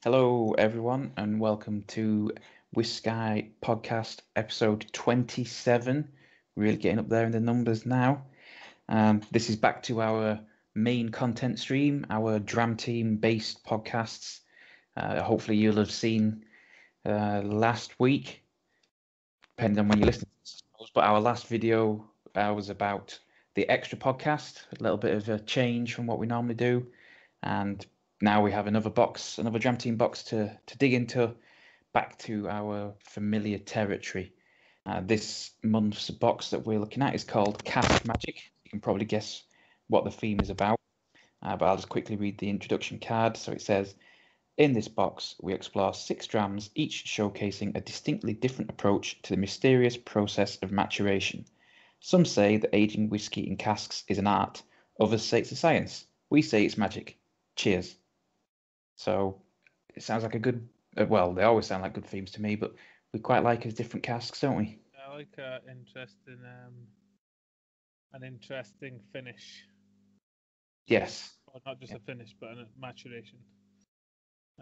Hello, everyone, and welcome to WhiskAYE Podcast, episode 27. Really getting up there in the numbers now. This is back to our main content stream, our Dram Team based podcasts. Hopefully, you'll have seen last week, depending on when you listen to this, but our last video was about the extra podcast, a little bit of a change from what we normally do. And now we have another Dram Team box to dig into, back to our familiar territory. This month's box that we're looking at is called Cask Magic. You can probably guess what the theme is about, but I'll just quickly read the introduction card. So it says, in this box, we explore 6 drams, each showcasing a distinctly different approach to the mysterious process of maturation. Some say that aging whiskey in casks is an art, others say it's a science. We say it's magic. Cheers. So it sounds like a good, well, they always sound like good themes to me, but we quite like as different casks, don't we? I like an interesting finish. Yes. Or not just a finish, but a maturation.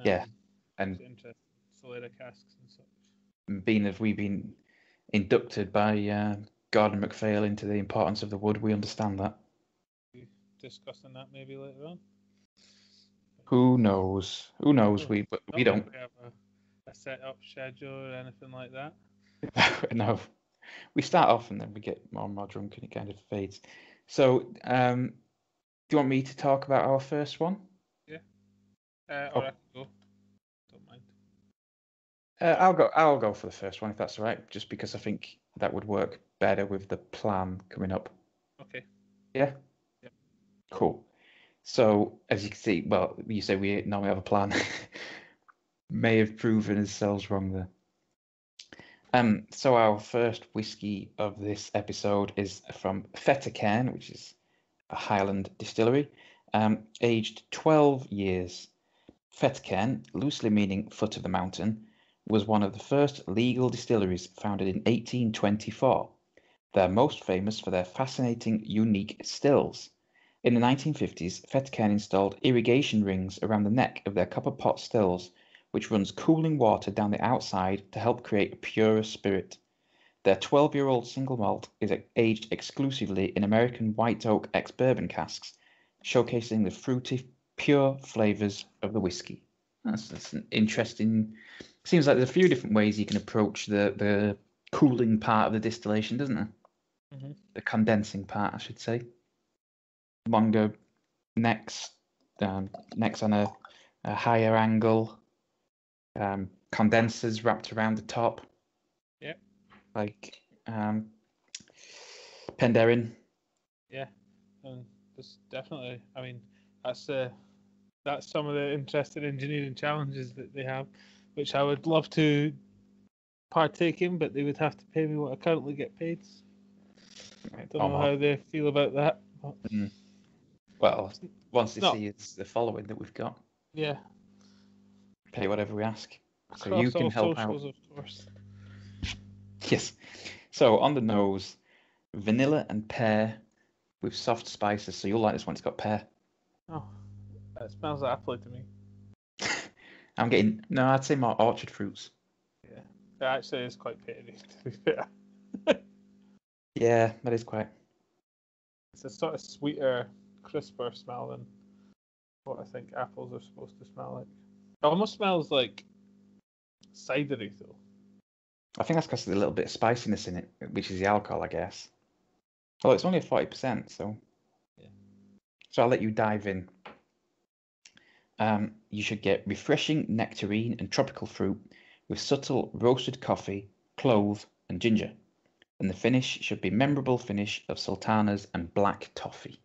Yeah. And interesting Solera casks and such. We've been inducted by Gordon MacPhail into the importance of the wood, we understand that. Discussing that maybe later on. Who knows? But we don't. We have a set up schedule or anything like that. No, we start off and then we get more and more drunk and it kind of fades. So, do you want me to talk about our first one? Yeah. Or I can go. Don't mind. I'll go for the first one if that's all right. Just because I think that would work better with the plan coming up. Okay. Yeah. Yeah. Cool. So, as you can see, well, you say we normally have a plan. May have proven ourselves wrong there. So our first whiskey of this episode is from Fettercairn, which is a Highland distillery, aged 12 years. Fettercairn, loosely meaning foot of the mountain, was one of the first legal distilleries founded in 1824. They're most famous for their fascinating, unique stills. In the 1950s, Fettercairn installed irrigation rings around the neck of their copper pot stills, which runs cooling water down the outside to help create a purer spirit. Their 12-year-old single malt is aged exclusively in American white oak ex-bourbon casks, showcasing the fruity, pure flavours of the whiskey. That's an interesting... Seems like there's a few different ways you can approach the cooling part of the distillation, doesn't there? Mm-hmm. The condensing part, I should say. Longer necks on a higher angle. Condensers wrapped around the top. Yeah. Like Penderyn. Yeah. And there's definitely, I mean, that's some of the interesting engineering challenges that they have, which I would love to partake in, but they would have to pay me what I currently get paid. I don't know how they feel about that. Well, once they see it's the following that we've got. Yeah. Pay whatever we ask. So Across you can help socials, out. of course. Yes. So on the nose, vanilla and pear with soft spices. So you'll like this one. It's got pear. Oh, that smells apple to me. I'd say more orchard fruits. Yeah. It actually is quite peary, to be fair. Yeah, that is quite. It's a sort of sweeter, crisper smell than what I think apples are supposed to smell like. It almost smells like cidery, though. I think that's because there's a little bit of spiciness in it, which is the alcohol, I guess. Well, it's only a 40%, so. Yeah. So I'll let you dive in. You should get refreshing nectarine and tropical fruit with subtle roasted coffee, clove, and ginger. And the finish should be memorable finish of sultanas and black toffee.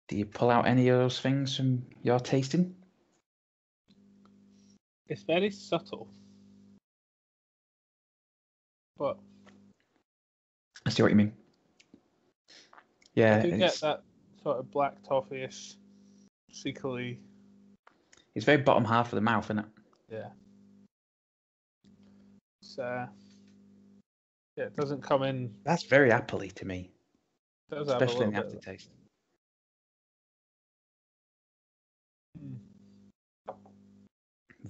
Do you pull out any of those things from your tasting? It's very subtle. But I see what you mean. Yeah, I do get that sort of black toffee-ish, sickly. It's very bottom half of the mouth, isn't it? Yeah. It's, it doesn't come in. That's very appley to me. It does especially in the have a aftertaste.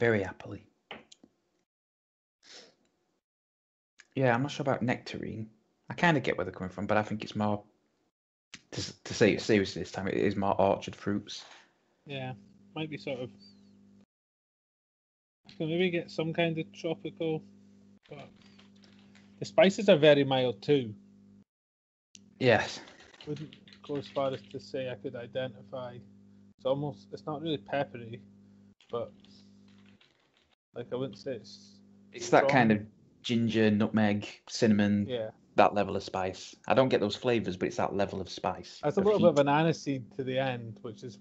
very happily. Yeah, I'm not sure about nectarine. I kind of get where they're coming from, but I think it's more, to say it seriously this time, it is more orchard fruits. Yeah, might be sort of. I can maybe get some kind of tropical, but the spices are very mild too. Yes. Wouldn't go as far as to say I could identify. It's not really peppery, but like I wouldn't say it's. It's that strong. kind of ginger, nutmeg, cinnamon, Yeah. that level of spice. I don't get those flavours, but it's that level of spice. There's a little bit of an aniseed to the end, which is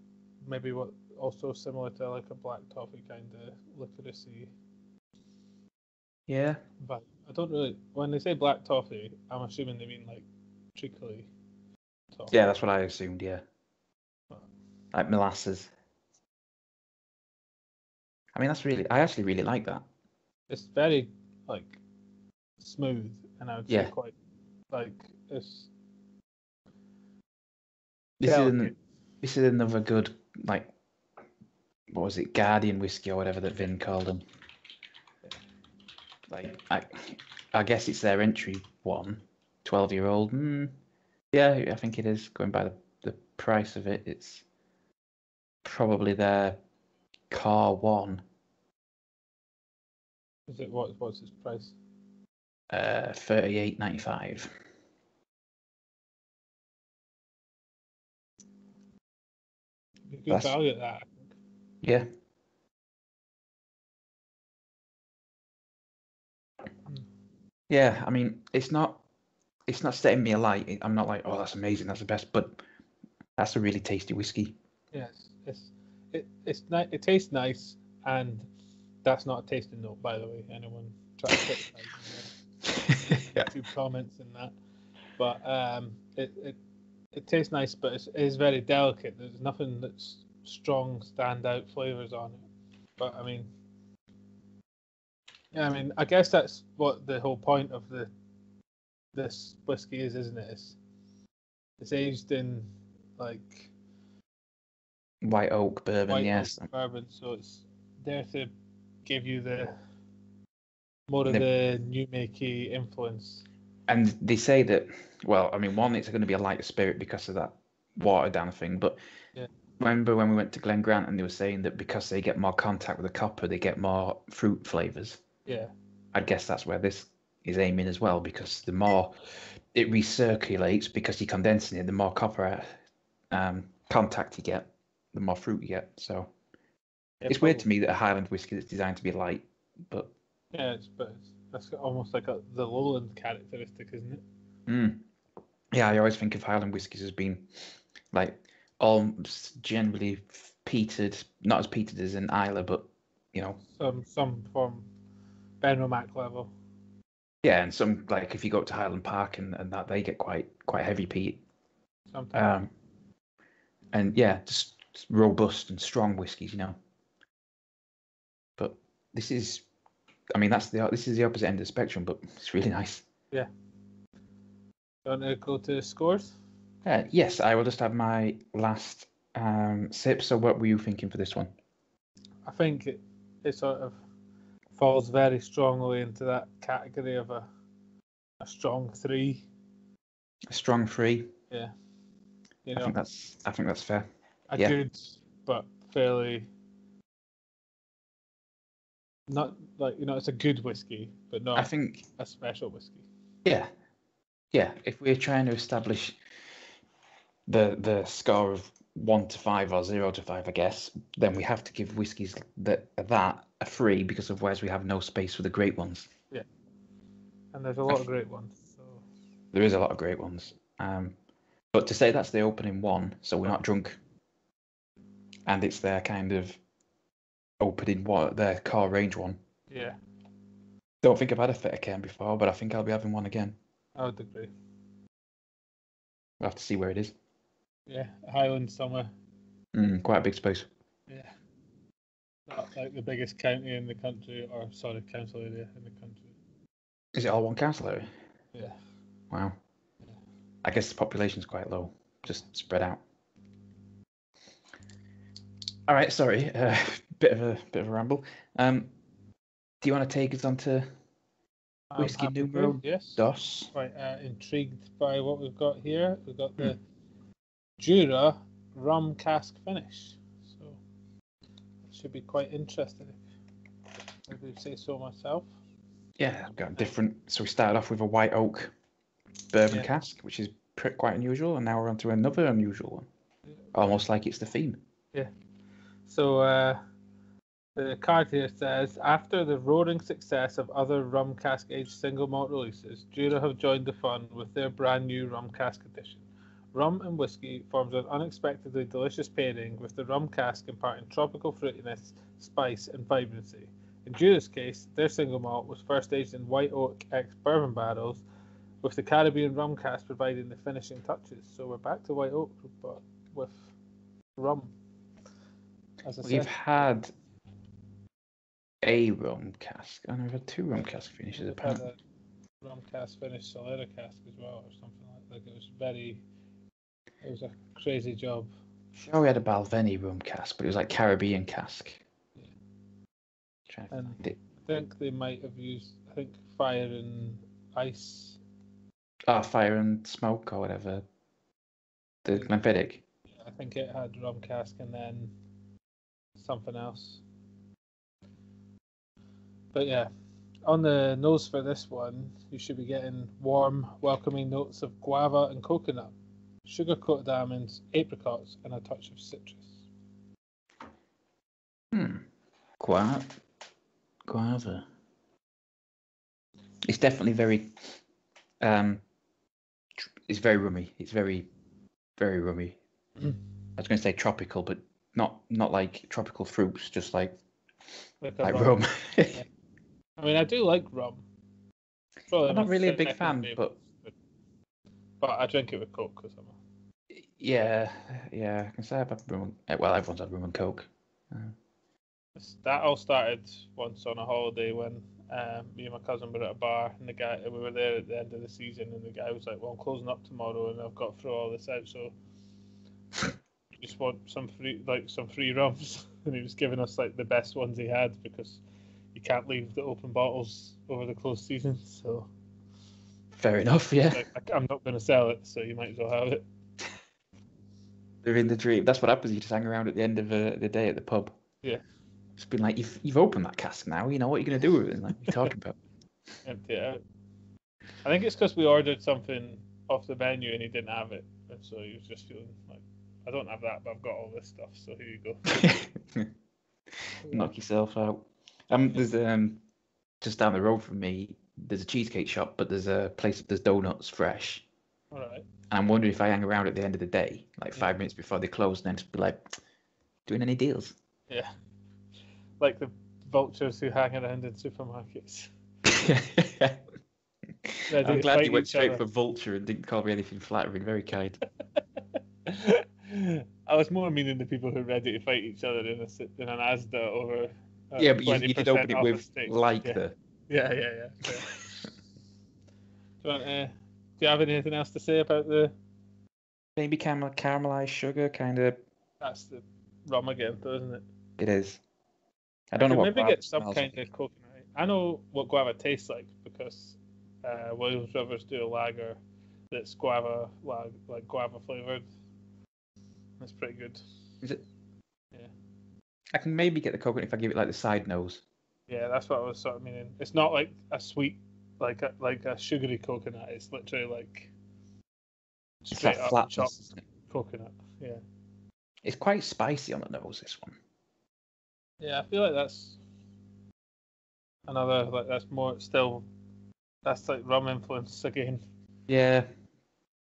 maybe what also similar to like a black toffee kind of licorice-y. Yeah. But I don't really. When they say black toffee, I'm assuming they mean like treacly toffee. Yeah, that's what I assumed. Yeah. But Like molasses. I mean, I actually really like that. it's very like smooth, and I would say Yeah. quite like it's. This delicate. is another good, like, what was it, Guardian whiskey or whatever that Vin called them. Like, I guess it's their entry one, 12-year-old. Yeah, I think it is. Going by the price of it, it's probably their car one. Is it what's its price? $38.95. Good value at that, I think. Yeah. Yeah, I mean, it's not setting me alight. I'm not like, oh, that's amazing, that's the best, but that's a really tasty whiskey. Yes, it tastes nice, and that's not a tasting note, by the way. Anyone try to criticize YouTube comments and that, but it tastes nice, but it is very delicate. There's nothing that's strong standout flavors on it. But I mean, yeah, I mean, I guess that's what the whole point of this whiskey is, isn't it? It's aged in like White oak bourbon, yes. oak bourbon, so it's there to give you the more of the new makey influence. And they say that, well, I mean, one, it's going to be a lighter spirit because of that watered down thing. But yeah. Remember when we went to Glen Grant and they were saying that because they get more contact with the copper, they get more fruit flavors. Yeah. I guess that's where this is aiming as well, because the more it recirculates, because you're condensing it, the more copper contact you get, the more fruit you get. So it's weird to me that a Highland whiskey that's designed to be light, but yeah, that's almost like the lowland characteristic, isn't it? Yeah, I always think of Highland whiskies as being like all generally peated, not as peated as in Islay, but you know, some from Benromac level. Yeah, and some, like if you go up to Highland Park and that, they get quite heavy peat. Sometimes. And yeah, just robust and strong whiskies, you know. But this is, I mean, this is the opposite end of the spectrum, but it's really nice. Yeah. You want to go to scores? Yes, I will just have my last sip. So what were you thinking for this one? I think it sort of falls very strongly into that category of a strong 3. A strong 3. Yeah. You know, I think that's fair. Good, but fairly not like, it's a good whiskey, but not a special whiskey. Yeah. Yeah. If we're trying to establish the score of 1 to 5 or 0 to 5, I guess, then we have to give whiskies that a 3, because otherwise we have no space for the great ones. Yeah. And there's a lot of great ones. So. There is a lot of great ones. But to say that's the opening one, so we're not drunk, and it's their kind of opening their core range one. Yeah. Don't think I've had a Feta Cairn before, but I think I'll be having one again. I would agree. We'll have to see where it is. Yeah, Highland somewhere. Quite a big space. Yeah. Not like the biggest county in the country, council area in the country. Is it all one council area? Yeah. Wow. Yeah. I guess the population's quite low, just spread out. All right, sorry. bit of a ramble. Do you want to take us on to I'm whiskey happy to, numero yes. dos? Quite intrigued by what we've got here. We've got the Jura rum cask finish. So it should be quite interesting if I do say so myself. Yeah, I've got different. So we started off with a white oak bourbon cask, which is quite unusual, and now we're on to another unusual one. Almost like it's the theme. Yeah. So the card here says, after the roaring success of other rum cask aged single malt releases, Jura have joined the fun with their brand new rum cask edition. Rum and whiskey forms an unexpectedly delicious pairing, with the rum cask imparting tropical fruitiness, spice, and vibrancy. In Jura's case, their single malt was first aged in white oak ex-bourbon barrels, with the Caribbean rum cask providing the finishing touches. So we're back to white oak, but with rum. As I We've said, had a rum cask, and we've had two rum cask finishes we've apparently. had a rum cask finish Solera cask as well, or something like it was very. It was a crazy job. Sure, we had a Balvenie rum cask, but it was like Caribbean cask. Yeah. Trying to And find it. I think they might have used, fire and ice. Oh, fire and smoke or whatever. The Glenfiddich. Yeah, I think it had rum cask and then something else. But yeah, on the nose for this one, you should be getting warm, welcoming notes of guava and coconut, sugar-coated almonds, apricots, and a touch of citrus. Guava. It's definitely very. It's very rummy. It's very, very rummy. I was going to say tropical, but not like tropical fruits, just like rum. Yeah. I mean, I do like rum. I'm not really a big fan, but I drink it with Coke because I'm. Yeah, I can say I've had rum. Well, everyone's had rum and Coke. That all started once on a holiday when me and my cousin were at a bar, and we were there at the end of the season, and the guy was like, "Well, I'm closing up tomorrow, and I've got to throw all this out, so just want some free rums." And he was giving us like the best ones he had because you can't leave the open bottles over the closed season. So fair enough, yeah. I'm not going to sell it, so you might as well have it. They're in the dream. That's what happens. You just hang around at the end of the day at the pub. Yeah. It's been like, you've opened that cask now. You know what you're going to do with it. Like, what are you talking about? Empty it out. I think it's because we ordered something off the menu and he didn't have it, and so he was just feeling like, I don't have that, but I've got all this stuff, so here you go. Knock yourself out. There's just down the road from me, there's a cheesecake shop, but there's a place that does donuts fresh. All right. And I'm wondering if I hang around at the end of the day, like 5 minutes before they close, and then just be like, doing any deals? Yeah. Like the vultures who hang around in supermarkets. I'm glad you went straight for vulture and didn't call me anything flattering. Very kind. I was more meaning the people who are ready to fight each other in an Asda over. Yeah, but you did open it with like yeah. the. Yeah. Do you have anything else to say about the? Maybe caramelized sugar, kind of. That's the rum again, though, isn't it? It is. I don't know what. Maybe get some kind of coconut. I know what guava tastes like because Williams Rivers do a lager that's guava flavored. That's pretty good. Is it? Yeah. I can maybe get the coconut if I give it like the side nose. Yeah, that's what I was sort of meaning. It's not like a sweet, like a sugary coconut. It's literally like straight up flatness, chopped coconut. Yeah. It's quite spicy on the nose, this one. Yeah, I feel like that's another that's like rum influence again. Yeah,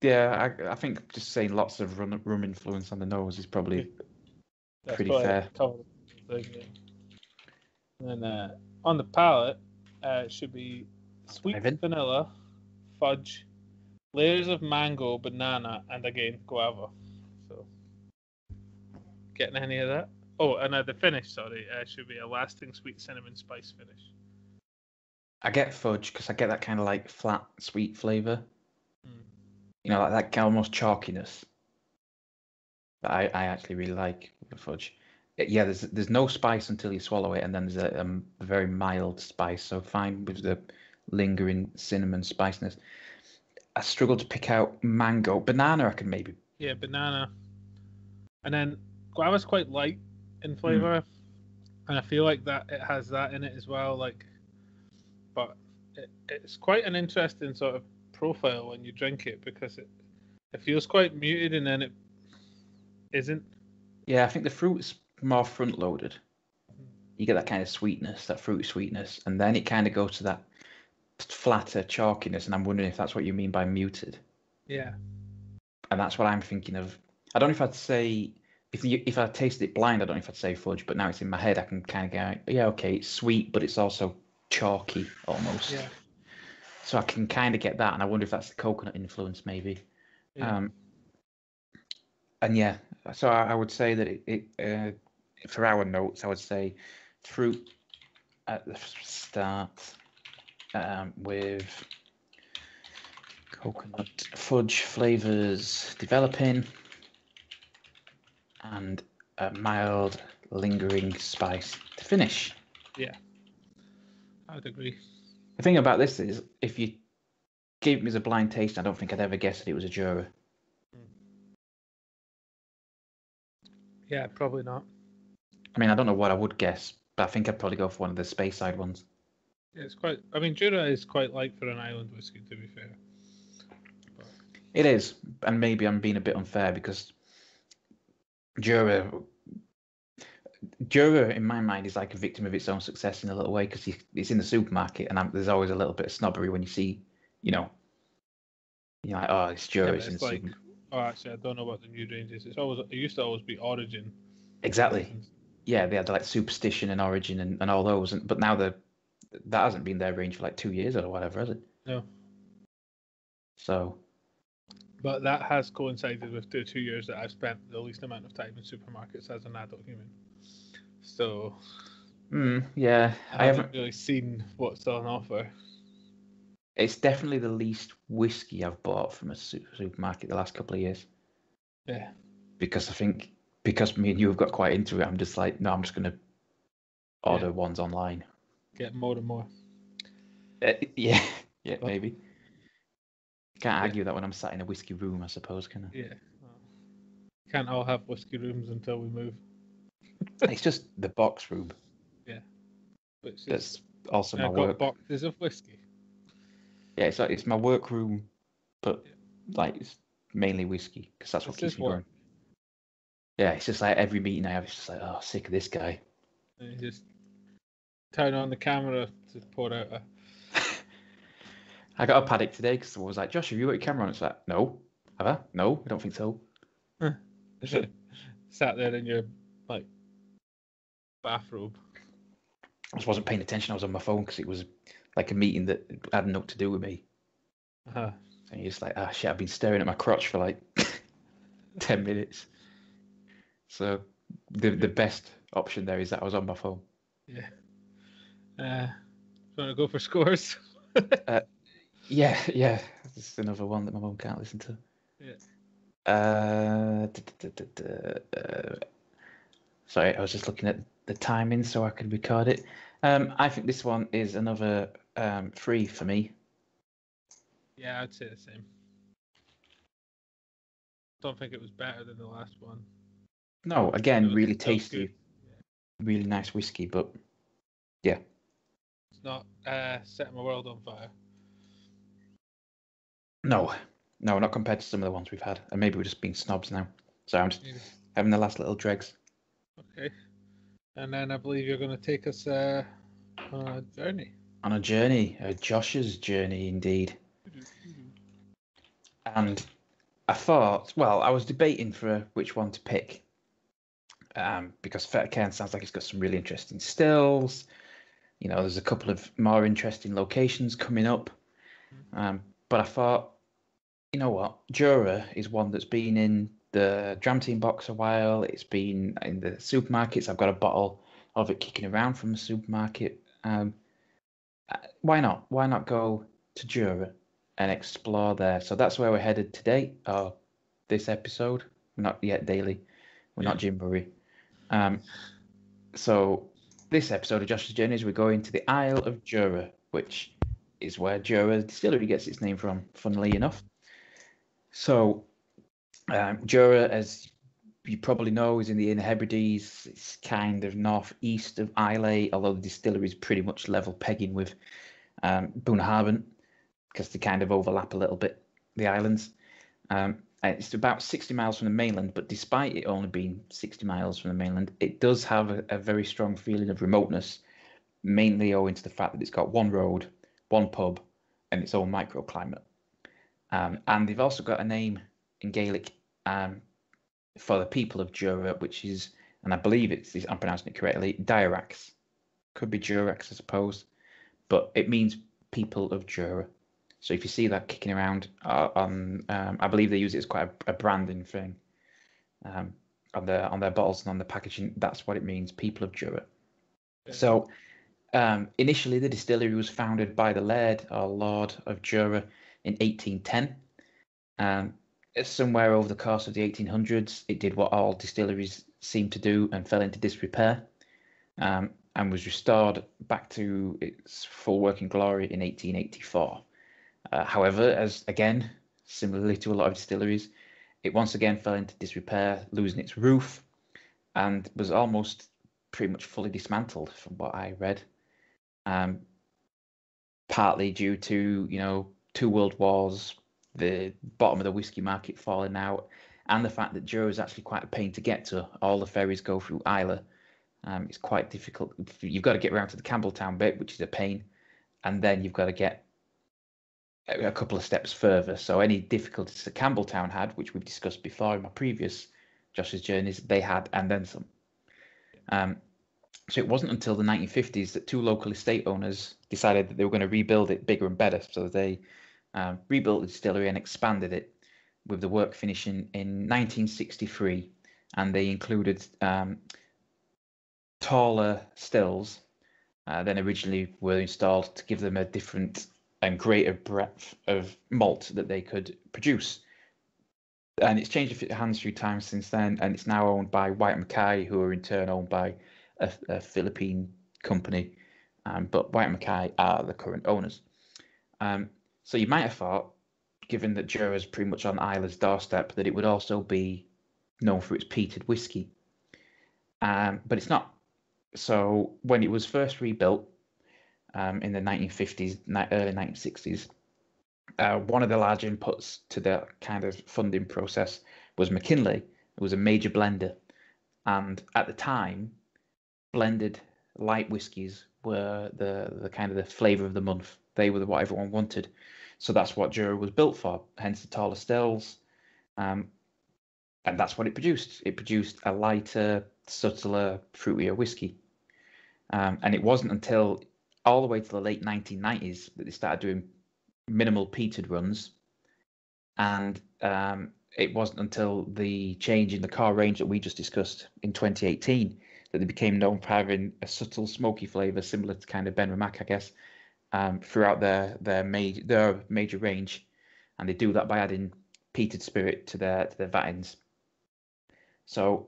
I think just saying lots of rum influence on the nose is probably pretty fair. And then on the palate, it should be sweet vanilla, fudge, layers of mango, banana, and again guava. So, getting any of that? Oh, and the finish, should be a lasting sweet cinnamon spice finish. I get fudge because I get that kind of like flat, sweet flavour. You know, like that kind of almost chalkiness that I actually really like with the fudge. Yeah, there's no spice until you swallow it, and then there's a very mild spice. So fine with the lingering cinnamon spiciness. I struggle to pick out mango. Banana, I can maybe. Yeah, banana. And then guava's quite light in flavour, and I feel like that it has that in it as well. Like, but it's quite an interesting sort of profile when you drink it because it feels quite muted and then it isn't. Yeah, I think the fruit's more front loaded. You get that kind of sweetness, that fruity sweetness, and then it kind of goes to that flatter chalkiness. And I'm wondering if that's what you mean by muted. Yeah. And that's what I'm thinking of. I don't know if I'd say if I tasted it blind, I don't know if I'd say fudge, but now it's in my head, I can kind of go, yeah, okay, it's sweet, but it's also chalky almost. Yeah. So I can kind of get that, and I wonder if that's the coconut influence, maybe. Yeah. And yeah, so I would say that it for our notes, I would say fruit at the start with coconut fudge flavors developing and a mild lingering spice to finish. Yeah, I would agree. The thing about this is, if you gave me as a blind taste, I don't think I'd ever guess that it was a Jura. Yeah, probably not. I mean, I don't know what I would guess, but I think I'd probably go for one of the Speyside ones. Yeah, it's quite. I mean, Jura is quite light for an island whiskey, to be fair. But... It is, and maybe I'm being a bit unfair because Jura, in my mind, is like a victim of its own success in a little way because it's in the supermarket, and there's always a little bit of snobbery when you see, you're like, oh, it's Jura. Yeah, it's in the like, supermarket. oh, actually, I don't know what the new range is. It used to always be Origin. Exactly. Yeah, they had like Superstition and Origin and all those, but now that hasn't been their range for like 2 years or whatever, has it? No. So. But that has coincided with the 2 years that I've spent the least amount of time in supermarkets as an adult human. So. Yeah, I haven't really seen what's on offer. It's definitely the least whiskey I've bought from a supermarket the last couple of years. Yeah. Because I think me and you have got quite into it, I'm just like, no, I'm just going to order ones online. Get more and more. Yeah, maybe. Can't argue that when I'm sat in a whiskey room, I suppose, can I? Yeah. Well, can't all have whiskey rooms until we move. It's just the box room. Yeah. That's also my work. Got boxes of whiskey. Yeah, it's my work room, but like it's mainly whiskey because that's what keeps me going. Yeah, it's just like every meeting I have, it's just like, oh, sick of this guy. And you just turn on the camera to pour out a... I got a paddock today because someone was like, Josh, have you got your camera on? It's like, no. Have I? No, I don't think so. Sat there in your, like, bathrobe. I just wasn't paying attention. I was on my phone because it was like a meeting that had nothing to do with me. Uh-huh. So you're just like, ah, shit, I've been staring at my crotch for like 10 minutes. So the best option there is that I was on my phone. Yeah. Do you want to go for scores? Yeah. This is another one that my mum can't listen to. Yeah. Sorry, I was just looking at the timing so I could record it. I think this one is another 3 for me. Yeah, I'd say the same. Don't think it was better than the last one. No, again, really tasty, really nice whiskey, but yeah. It's not setting my world on fire. No, not compared to some of the ones we've had. And maybe we're just being snobs now. So I'm just having the last little dregs. Okay. And then I believe you're going to take us on a journey. On a journey, Josh's journey indeed. And I thought, well, I was debating for which one to pick. Because Fettercairn sounds like it's got some really interesting stills. There's a couple of more interesting locations coming up. But I thought, you know what? Jura is one that's been in the Dram Team box a while. It's been in the supermarkets. I've got a bottle of it kicking around from the supermarket. Why not? Why not go to Jura and explore there? So that's where we're headed today. This episode. We're not yet daily. We're not Jim Murray. So this episode of Josh's Journeys, we're going to the Isle of Jura, which is where Jura Distillery gets its name from, funnily enough. So Jura, as you probably know, is in the Inner Hebrides. It's kind of northeast of Islay, although the distillery is pretty much level pegging with Bunnahabhain, because they kind of overlap a little bit, the islands. And it's about 60 miles from the mainland, but despite it only being 60 miles from the mainland, it does have a very strong feeling of remoteness, mainly owing to the fact that it's got one road, one pub, and its own microclimate. And they've also got a name in Gaelic for the people of Jura, which is, and I believe I'm pronouncing it correctly, Diracs. Could be Durax, I suppose, but it means people of Jura. So if you see that kicking around I believe they use it as quite a branding thing on their bottles and on the packaging. That's what it means, people of Jura. Yeah. So initially, the distillery was founded by the Laird or Lord of Jura in 1810. Somewhere over the course of the 1800s, it did what all distilleries seem to do and fell into disrepair, and was restored back to its full working glory in 1884. However, as again, similarly to a lot of distilleries, it once again fell into disrepair, losing its roof, and was almost pretty much fully dismantled, from what I read. Partly due to, 2 world wars, the bottom of the whiskey market falling out, and the fact that Jura is actually quite a pain to get to. All the ferries go through Islay. It's quite difficult. You've got to get around to the Campbelltown bit, which is a pain, and then you've got to get a couple of steps further. So any difficulties that Campbelltown had, which we've discussed before in my previous Josh's Journeys, they had, and then some. So it wasn't until the 1950s that 2 local estate owners decided that they were going to rebuild it bigger and better. So they rebuilt the distillery and expanded it, with the work finishing in 1963. And they included taller stills than originally were installed to give them a different and greater breadth of malt that they could produce. And it's changed hands a few times since then, and it's now owned by WhiskAYE, who are in turn owned by a Philippine company, but WhiskAYE are the current owners. So you might have thought, given that Jura is pretty much on Islay's doorstep, that it would also be known for its peated whiskey, but it's not. So when it was first rebuilt in the 1950s, early 1960s, one of the large inputs to the kind of funding process was McKinley. It was a major blender, and at the time, blended light whiskies were the kind of the flavour of the month. They were what everyone wanted. So that's what Jura was built for, hence the taller stills. And that's what it produced. It produced a lighter, subtler, fruitier whiskey. And it wasn't until all the way to the late 1990s that they started doing minimal peated runs. And it wasn't until the change in the core range that we just discussed in 2018 that they became known for having a subtle smoky flavour, similar to kind of Benrahmac, I guess, throughout their major range. And they do that by adding peated spirit to their vatins. So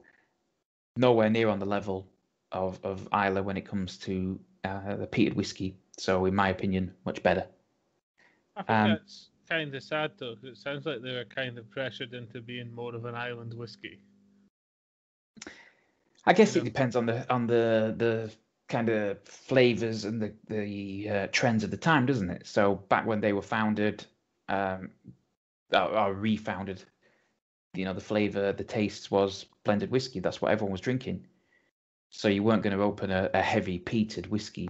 nowhere near on the level of Islay when it comes to the peated whiskey. So in my opinion, much better. I think that's kind of sad though, because it sounds like they were kind of pressured into being more of an island whiskey. I guess it depends on the kind of flavors and the trends of the time, doesn't it? So back when they were founded, or refounded, the flavor, the taste was blended whiskey. That's what everyone was drinking. So you weren't going to open a heavy peated whiskey.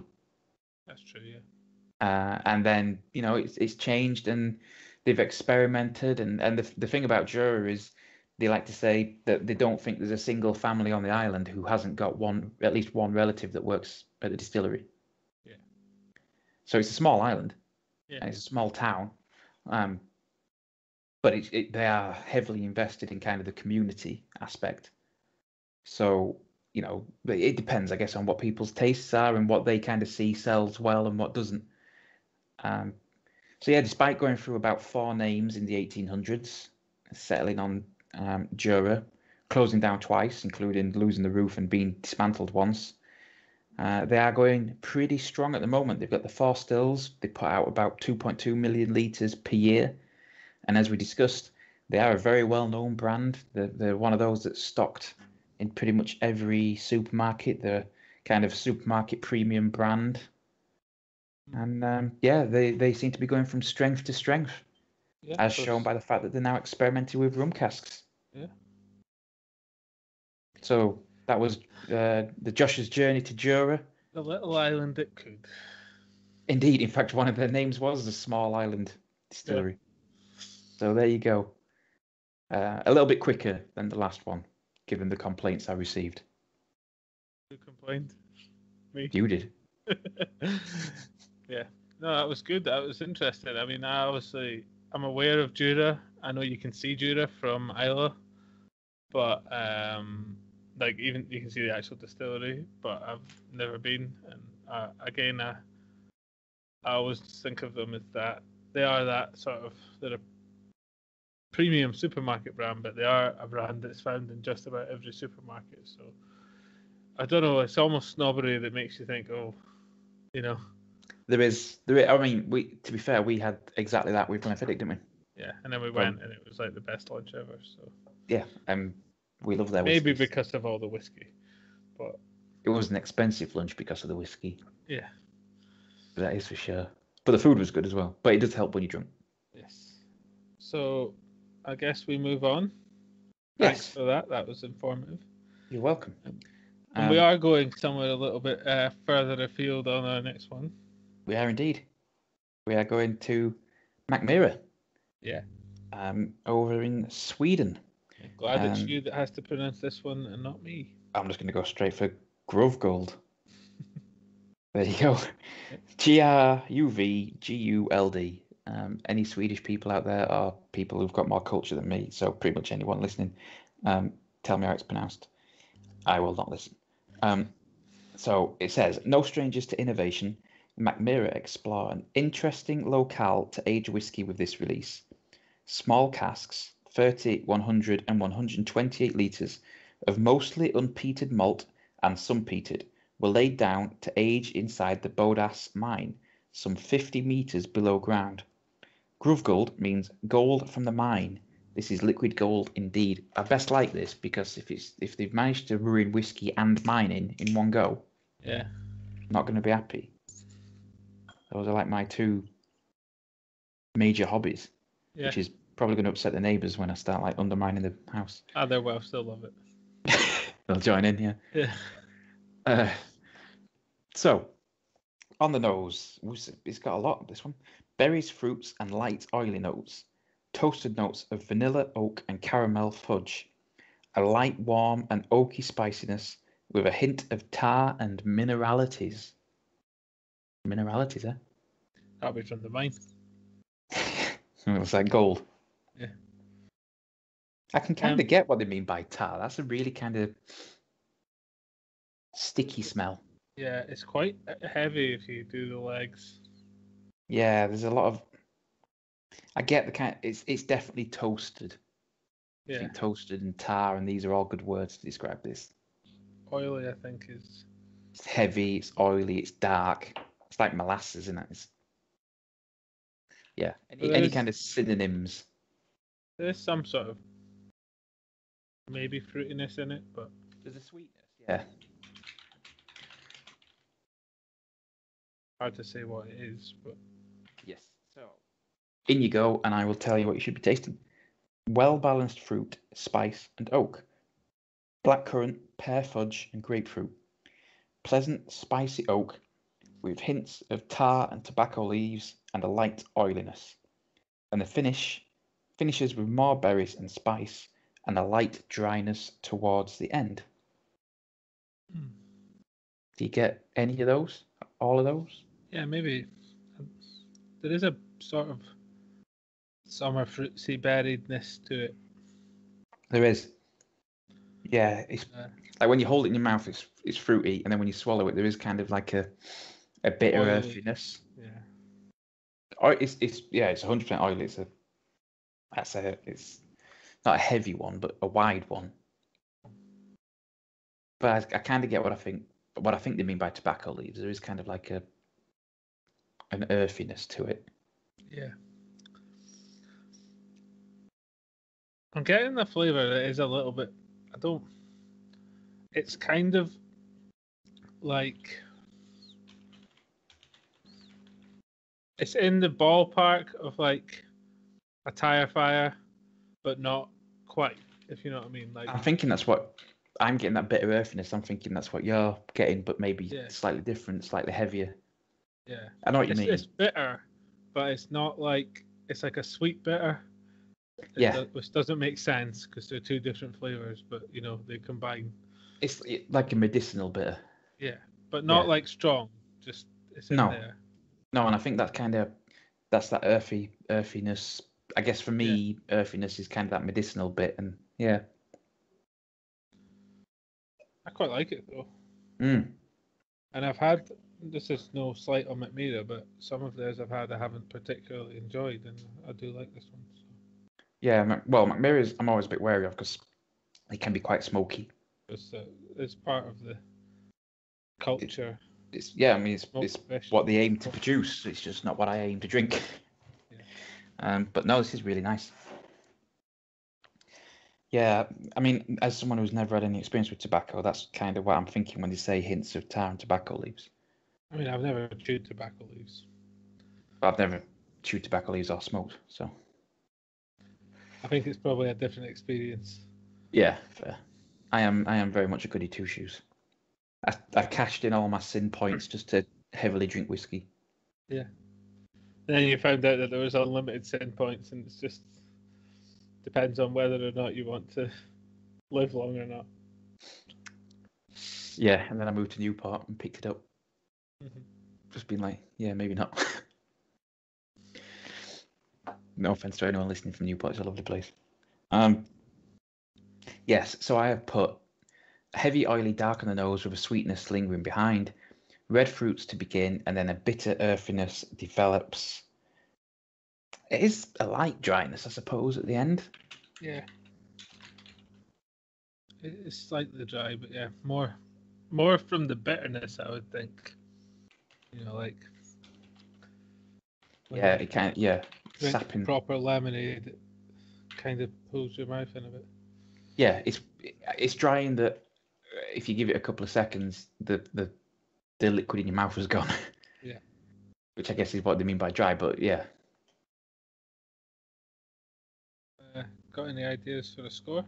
That's true, yeah. And then it's changed and they've experimented. And the thing about Jura is they like to say that they don't think there's a single family on the island who hasn't got at least one relative that works at the distillery. Yeah. So it's a small island. Yeah. And it's a small town. But they are heavily invested in kind of the community aspect. So, it depends, I guess, on what people's tastes are and what they kind of see sells well and what doesn't. So yeah, despite going through about 4 names in the 1800s, settling on Jura, closing down twice, including losing the roof and being dismantled once, They are going pretty strong at the moment. They've got the 4 stills. They put out about 2.2 million litres per year. And as we discussed, they are a very well-known brand. They're one of those that's stocked in pretty much every supermarket. They're kind of supermarket premium brand. And yeah, they seem to be going from strength to strength, as shown by the fact that they're now experimenting with rum casks. Yeah. So that was the Josh's journey to Jura. The little island it could. Indeed, in fact, one of their names was the Small Island Distillery. Yeah. So there you go. A little bit quicker than the last one, given the complaints I received. Who complained? Me. You did. Yeah. No, that was good. That was interesting. I mean, I'm aware of Jura. I know you can see Jura from Isla, but like even you can see the actual distillery, but I've never been. And again, I always think of them as that they are that sort of they're a premium supermarket brand, but they are a brand that's found in just about every supermarket. So I don't know. It's almost snobbery that makes you think, oh, you know. There is. I mean, to be fair, we had exactly that with Glenfiddich, didn't we? Yeah, and then we went, and it was like the best lunch ever. So yeah, we love their maybe whiskies. because of all the whiskey, but it was an expensive lunch because of the whiskey. Yeah, that is for sure. But the food was good as well. But it does help when you're drunk. Yes. So I guess we move on. Yes. Thanks for that. That was informative. You're welcome. And we are going somewhere a little bit further afield on our next one. We are indeed. We are going to Mackmyra. Yeah. Over in Sweden. Glad it's you that has to pronounce this one and not me. I'm just going to go straight for Grovgold. There you go. Gruvguld. Any Swedish people out there or people who've got more culture than me, so pretty much anyone listening, tell me how it's pronounced. I will not listen. So it says, no strangers to innovation, Mackmyra explore an interesting locale to age whiskey with this release. Small casks, 30, 100 and 128 litres of mostly unpeated malt and some peated were laid down to age inside the Bodas mine, some 50 metres below ground. Gruvguld means gold from the mine. This is liquid gold indeed. I best like this because if they've managed to ruin whiskey and mining in one go, yeah, I'm not going to be happy. Those are like my two major hobbies, which is probably going to upset the neighbours when I start like undermining the house. They will still love it. They'll join in, yeah. So, on the nose, it's got a lot, this one. Berries, fruits, and light oily notes. Toasted notes of vanilla, oak, and caramel fudge. A light, warm, and oaky spiciness with a hint of tar and mineralities. Mineralities, eh? That'll be from the mine. It's like gold. Yeah. I can kind of get what they mean by tar. That's a really kind of sticky smell. Yeah, it's quite heavy if you do the legs. Yeah, there's a lot of. I get the kind. It's definitely toasted. Yeah. I think toasted and tar, and these are all good words to describe this. Oily, I think, is. It's heavy. It's oily. It's dark. It's like molasses, isn't it? Yeah. Any kind of synonyms. There's some sort of maybe fruitiness in it, but there's a sweetness. Yeah. Hard to say what it is, but yes. So in you go, and I will tell you what you should be tasting. Well-balanced fruit, spice, and oak. Blackcurrant, pear fudge, and grapefruit. Pleasant, spicy oak with hints of tar and tobacco leaves and a light oiliness. And the finishes with more berries and spice and a light dryness towards the end. Do you get any of those? All of those? Yeah, maybe. There is a sort of summer fruitsy berriedness to it. There is. Yeah, it's like when you hold it in your mouth, it's fruity, and then when you swallow it, there is kind of like a bitter earthiness. Yeah. It's 100% oily. It's not a heavy one, but a wide one. But I kind of get what I think But what I think they mean by tobacco leaves, there is kind of like an earthiness to it. Yeah. I'm getting the flavour that is a little bit. It's kind of like. It's in the ballpark of like a tire fire, but not quite, if you know what I mean. Like, I'm thinking that's what I'm getting, that bitter earthiness. I'm thinking that's what you're getting, but maybe slightly different, slightly heavier. Yeah. I know what you mean. It's bitter, but it's not like, it's like a sweet bitter. Which doesn't make sense because they're two different flavors, but they combine. It's like a medicinal bitter. Yeah, but not like strong. Just it's in there. No, and I think that's that earthiness. I guess for me, earthiness is kind of that medicinal bit, and yeah. I quite like it though. And I've had, this is no slight on McMira, but some of theirs I haven't particularly enjoyed, and I do like this one. So. Yeah, well, McMira's I'm always a bit wary of because it can be quite smoky. It's part of the culture. It's what they aim to produce. It's just not what I aim to drink. Yeah. But no, this is really nice. Yeah, I mean, as someone who's never had any experience with tobacco, that's kind of what I'm thinking when they say hints of tar and tobacco leaves. I mean, I've never chewed tobacco leaves. I've never chewed tobacco leaves or smoked, so. I think it's probably a different experience. Yeah, fair. I am very much a goody two shoes. I cashed in all my sin points just to heavily drink whiskey. Yeah. And then you found out that there was unlimited sin points, and it's just depends on whether or not you want to live long or not. Yeah, and then I moved to Newport and picked it up. Mm-hmm. Just been like, yeah, maybe not. No offense to anyone listening from Newport, it's a lovely place. Yes, so I have put heavy, oily, dark on the nose with a sweetness lingering behind, red fruits to begin, and then a bitter earthiness develops. It is a light dryness, I suppose, at the end. Yeah. It's slightly dry, but yeah, more from the bitterness, I would think. Like. Yeah, it kind of, sapping. Proper lemonade, it kind of pulls your mouth in a bit. Yeah, it's dry in that if you give it a couple of seconds, the liquid in your mouth is gone. Yeah. Which I guess is what they mean by dry, but yeah. Got any ideas for a score?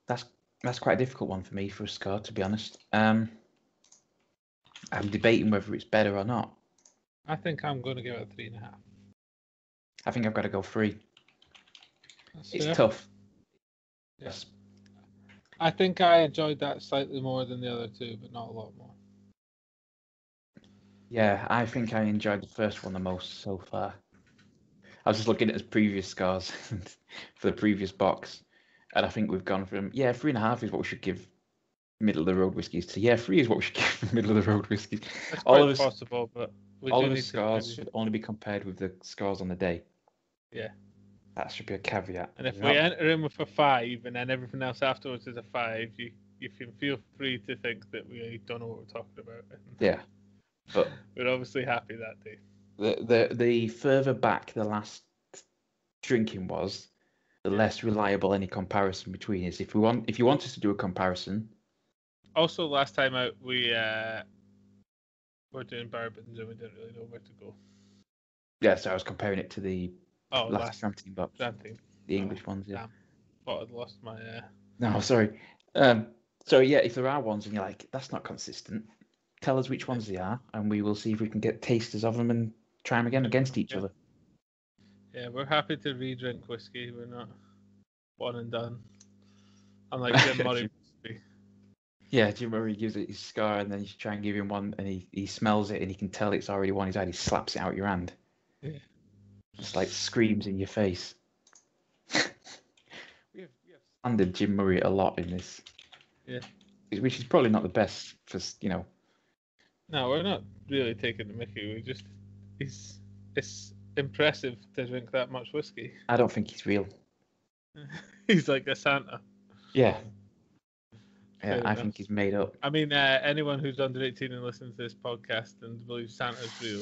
That's quite a difficult one for me for a score, to be honest. I'm debating whether it's better or not. I think I'm going to give it a 3.5. I think I've got to go 3. It's fair. Tough. Yes. I think I enjoyed that slightly more than the other two, but not a lot more. Yeah, I think I enjoyed the first one the most so far. I was just looking at his previous scores for the previous box, and I think we've gone from 3.5 is what we should give middle of the road whiskies to 3 is what we should give middle of the road whiskies. That's quite possible, but all of the scores should only be compared with the scores on the day. Yeah. That should be a caveat. And if we enter in with a 5 and then everything else afterwards is a 5, you can feel free to think that we don't know what we're talking about. Yeah. But we're obviously happy that day. The further back the last drinking was, the less reliable any comparison between is. If you want us to do a comparison. Also, last time out we were doing bourbons and we didn't really know where to go. Yeah, so I was comparing it to the last Dram Team box. Dram Team. The English ones, yeah. Damn. Thought I'd lost my. No, sorry. So yeah, if there are ones and you're like, that's not consistent, tell us which ones they are, and we will see if we can get tasters of them and try them again against each other. Yeah, we're happy to re-drink whiskey. We're not one and done. Unlike Jim Murray. Yeah, Jim Murray gives it his scar, and then you try and give him one, and he smells it, and he can tell it's already one he's had. He slaps it out your hand. Yeah. Just like screams in your face. we have slandered Jim Murray a lot in this. Yeah. Which is probably not the best for, No, we're not really taking the mickey. It's impressive to drink that much whiskey. I don't think he's real. He's like a Santa. Yeah. Yeah, I think he's made up. I mean, anyone who's under 18 and listens to this podcast and believes Santa's real,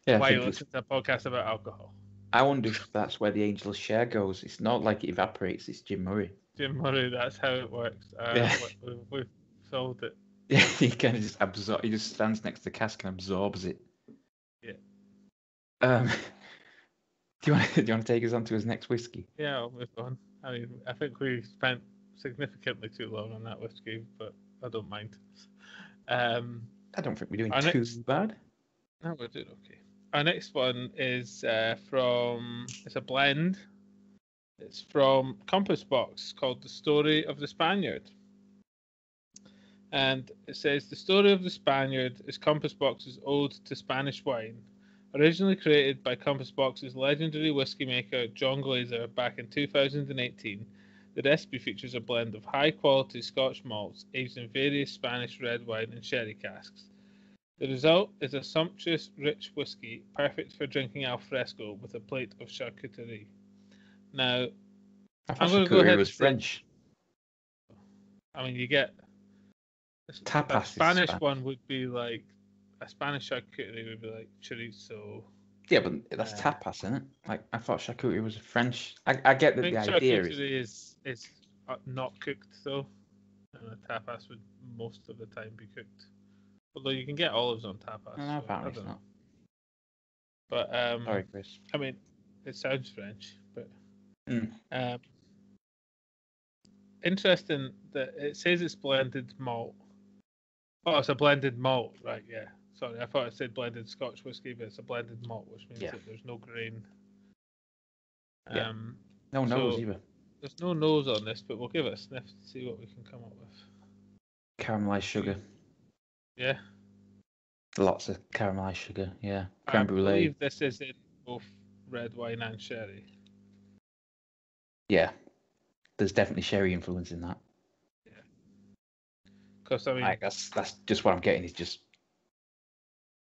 Yeah, why you listen to a podcast about alcohol? I wonder if that's where the Angel's share goes. It's not like it evaporates. It's Jim Murray. Jim Murray, that's how it works. Yeah. We've solved it. Yeah, he kind of just absorbs. He just stands next to the cask and absorbs it. Yeah. Do you want to take us on to his next whiskey? Yeah, I'll move on. I mean, I think we spent significantly too long on that whiskey, but I don't mind. I don't think we're doing too bad. No, we're doing okay. Our next one is it's a blend. It's from Compass Box called The Story of the Spaniard. And it says, The Story of the Spaniard is Compass Box's ode to Spanish wine. Originally created by Compass Box's legendary whiskey maker John Glaser back in 2018, the recipe features a blend of high-quality Scotch malts aged in various Spanish red wine and sherry casks. The result is a sumptuous, rich whiskey, perfect for drinking al fresco with a plate of charcuterie. Now, I'm going to go ahead. Was French. I mean, you get tapas. A Spanish one would be like a Spanish charcuterie would be like chorizo. Yeah, but that's tapas, isn't it? Like I thought charcuterie was French. I get that the idea is not cooked though, and a tapas would most of the time be cooked. Although you can get olives on tapas. No, apparently it's not. But sorry, Chris. I mean, it sounds French, but interesting that it says it's blended malt. Oh, it's a blended malt, right? Yeah. Sorry, I thought it said blended Scotch whiskey, but it's a blended malt, which means that there's no grain. No nose either. There's no nose on this, but we'll give it a sniff to see what we can come up with. Caramelized sugar. Yeah. Lots of caramelized sugar. Yeah. Creme brulee. I believe this is in both red wine and sherry. Yeah. There's definitely sherry influence in that. Yeah. Because I mean, that's just what I'm getting. Is just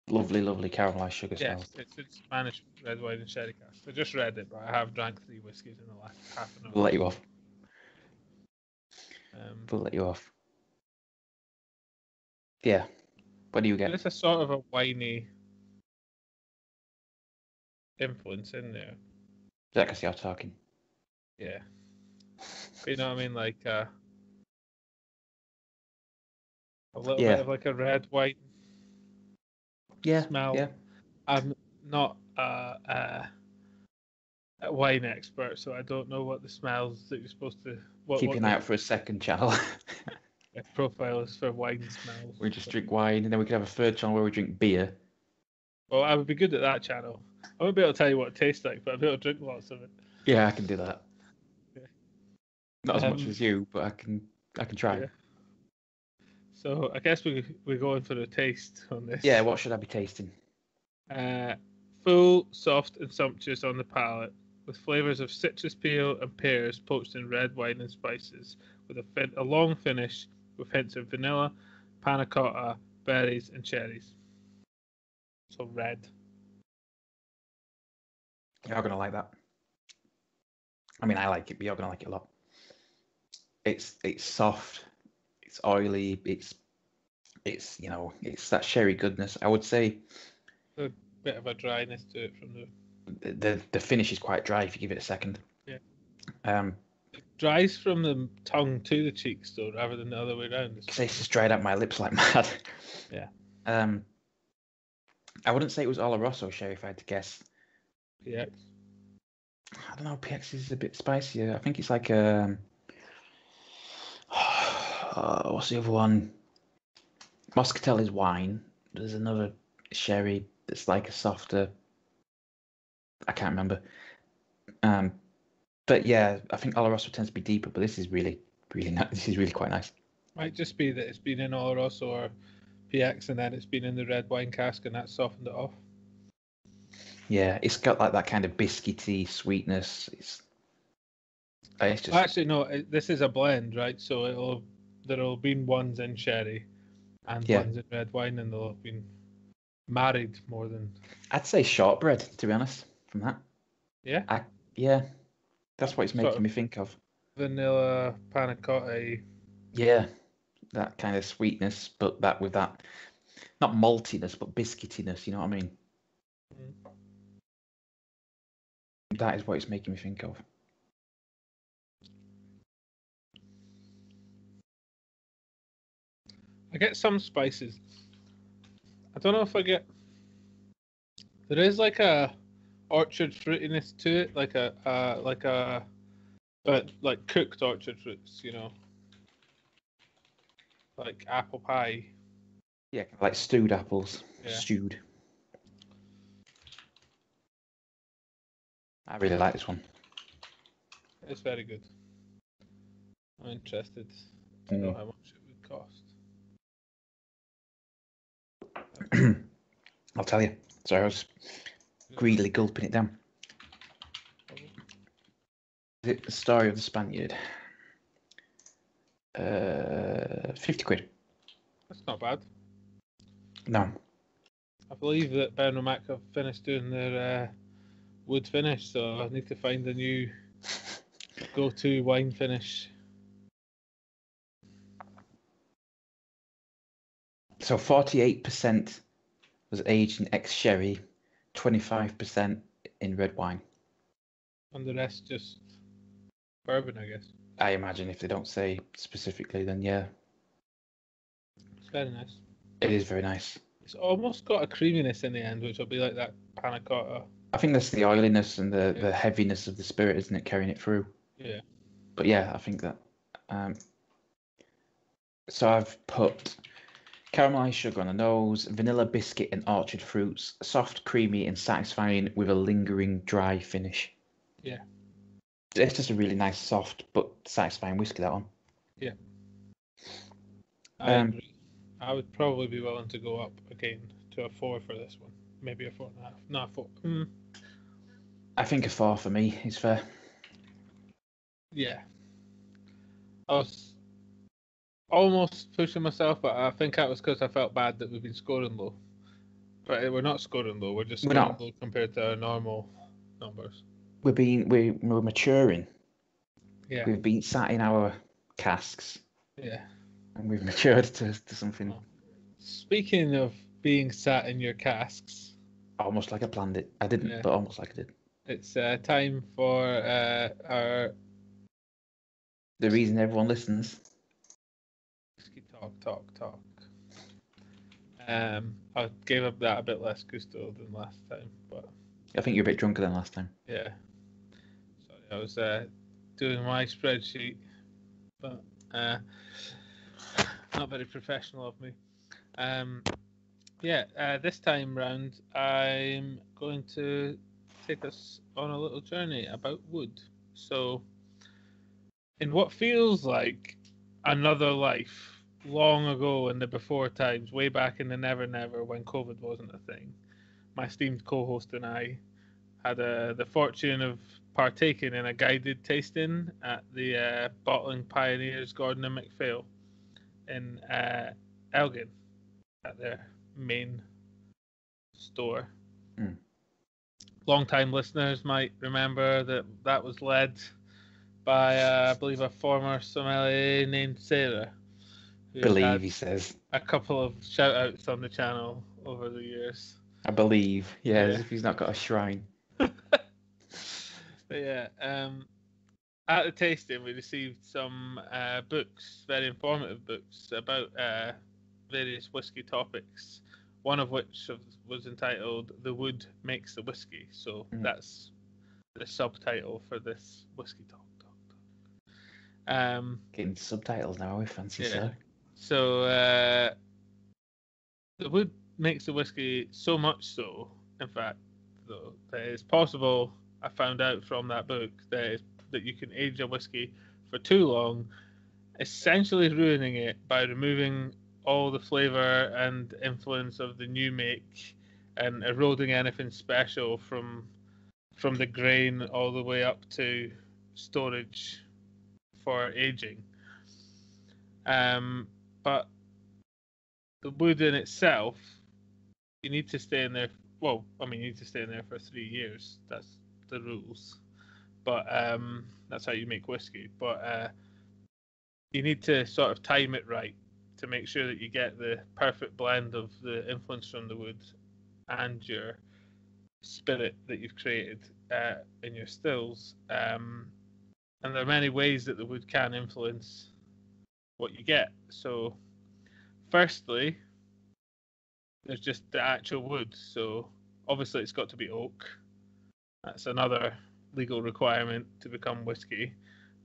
lovely caramelized sugar yes, smells. It's Spanish red wine and sherry cask. I just read it, but I have drank 3 whiskies in the last half an hour. We'll let you off. We'll let you off. Yeah. What do you get? There's a sort of a winey influence in there. Is that because you're talking? Yeah. But you know what I mean? Like a little bit of like a red wine smell. Yeah. I'm not a wine expert, so I don't know what the smells that you're supposed to... Keep an eye out for a second channel. Profile is for wine smells. We just drink wine, and then we could have a third channel where we drink beer. Well, I would be good at that channel. I won't be able to tell you what it tastes like, but I'll be able to drink lots of it. Yeah, I can do that. Yeah. Not as much as you, but I can try. Yeah. So I guess we're going for a taste on this. Yeah, what should I be tasting? Full, soft, and sumptuous on the palate, with flavours of citrus peel and pears poached in red wine and spices, with a long finish with hints of vanilla, panna cotta, berries, and cherries. So red. You're going to like that. I mean, I like it, but you're going to like it a lot. It's soft, it's oily, it's that sherry goodness. I would say A bit of a dryness to it from the finish is quite dry if you give it a second. Yeah. It dries from the tongue to the cheeks though, rather than the other way around. Because it's just dried out my lips like mad. Yeah. I wouldn't say it was Oloroso sherry if I had to guess. PX. I don't know. PX is a bit spicier. I think it's like what's the other one? Moscatel is wine. There's another sherry that's like a softer. I can't remember. But yeah, I think Oloroso tends to be deeper. But this is really nice. This is really quite nice. Might just be that it's been in Oloroso or PX, and then it's been in the red wine cask, and that softened it off. Yeah, it's got like that kind of biscuity sweetness. It's just... Actually, no. This is a blend, right? So there'll have been ones in sherry and ones in red wine, and they'll have been married more than. I'd say shortbread, to be honest. From that. Yeah. Yeah, that's what it's making me think of. Vanilla panna cotta Yeah, that kind of sweetness, but that with that, not maltiness, but biscuitiness, you know what I mean? Mm. That is what it's making me think of. I get some spices. I don't know if I get. There is like a orchard fruitiness to it, but like cooked orchard fruits, like apple pie. Yeah, like stewed apples. Yeah. Stewed. I really like this one. It's very good. I'm interested to know how much it would cost. I'll tell you. Sorry, I was greedily gulping it down. The Story of the Spaniard. 50 quid. That's not bad. No. I believe that Ben and Mac have finished doing their wood finish, so I need to find a new go-to wine finish. So 48% was aged in ex-sherry, 25% in red wine. And the rest just bourbon, I guess. I imagine if they don't say specifically, then yeah. It's very nice. It is very nice. It's almost got a creaminess in the end, which will be like that panna cotta. I think that's the oiliness and the heaviness of the spirit, isn't it, carrying it through? Yeah. But yeah, I think that. So I've put caramelized sugar on the nose, vanilla biscuit and orchard fruits, soft, creamy and satisfying with a lingering dry finish. Yeah. It's just a really nice, soft but satisfying whiskey, that one. Yeah. I agree. I would probably be willing to go up again to a 4 for this one. Maybe a 4.5. No, a 4. I think a 4 for me is fair. Yeah. I was almost pushing myself, but I think that was because I felt bad that we've been scoring low. But we're not scoring low. We're just scoring low compared to our normal numbers. We're maturing. Yeah. We've been sat in our casks. Yeah. And we've matured to something. Oh. Speaking of being sat in your casks. Almost like I planned it. I didn't, but almost like I did. It's time for our... The reason everyone listens. Whisky talk. I gave up that a bit less gusto than last time, but... I think you're a bit drunker than last time. Yeah. Sorry, I was doing my spreadsheet, but not very professional of me. This time round, I'm going to take us on a little journey about wood. So, in what feels like another life, long ago in the before times, way back in the never when COVID wasn't a thing, my esteemed co-host and I had the fortune of partaking in a guided tasting at the Bottling Pioneers Gordon and MacPhail in Elgin at their main store. Long-time listeners might remember that was led by, I believe, a former sommelier named Sarah. He says. A couple of shout-outs on the channel over the years. I believe, as if he's not got a shrine. But yeah, at the tasting, we received some books, very informative books about various whiskey topics. One of which was entitled "The Wood Makes the Whiskey." So that's the subtitle for this whiskey talk. Getting subtitles now, I fancy so. So the wood makes the whiskey so much so, in fact, though, that it's possible. I found out from that book that you can age a whiskey for too long, essentially ruining it by removing all the flavour and influence of the new make and eroding anything special from the grain all the way up to storage for aging. But the wood in itself, you need to stay in there. Well, I mean, you need to stay in there for 3 years. That's the rules. But that's how you make whiskey. But you need to sort of time it right to make sure that you get the perfect blend of the influence from the wood and your spirit that you've created in your stills. And there are many ways that the wood can influence what you get. So, firstly, there's just the actual wood. So, obviously, it's got to be oak. That's another legal requirement to become whiskey.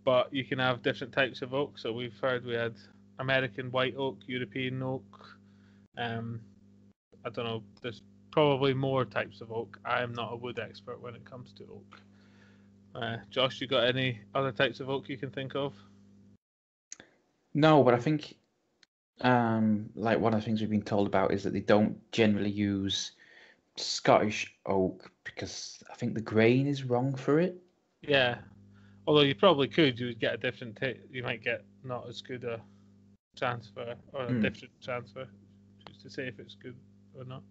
But you can have different types of oak. So, we've heard we had American white oak, European oak. I don't know. There's probably more types of oak. I am not a wood expert when it comes to oak. Josh, you got any other types of oak you can think of? No, but I think like one of the things we've been told about is that they don't generally use Scottish oak because I think the grain is wrong for it. Yeah, although you probably could, you would get a different. You might get not as good a transfer or a different transfer, just to say if it's good or not.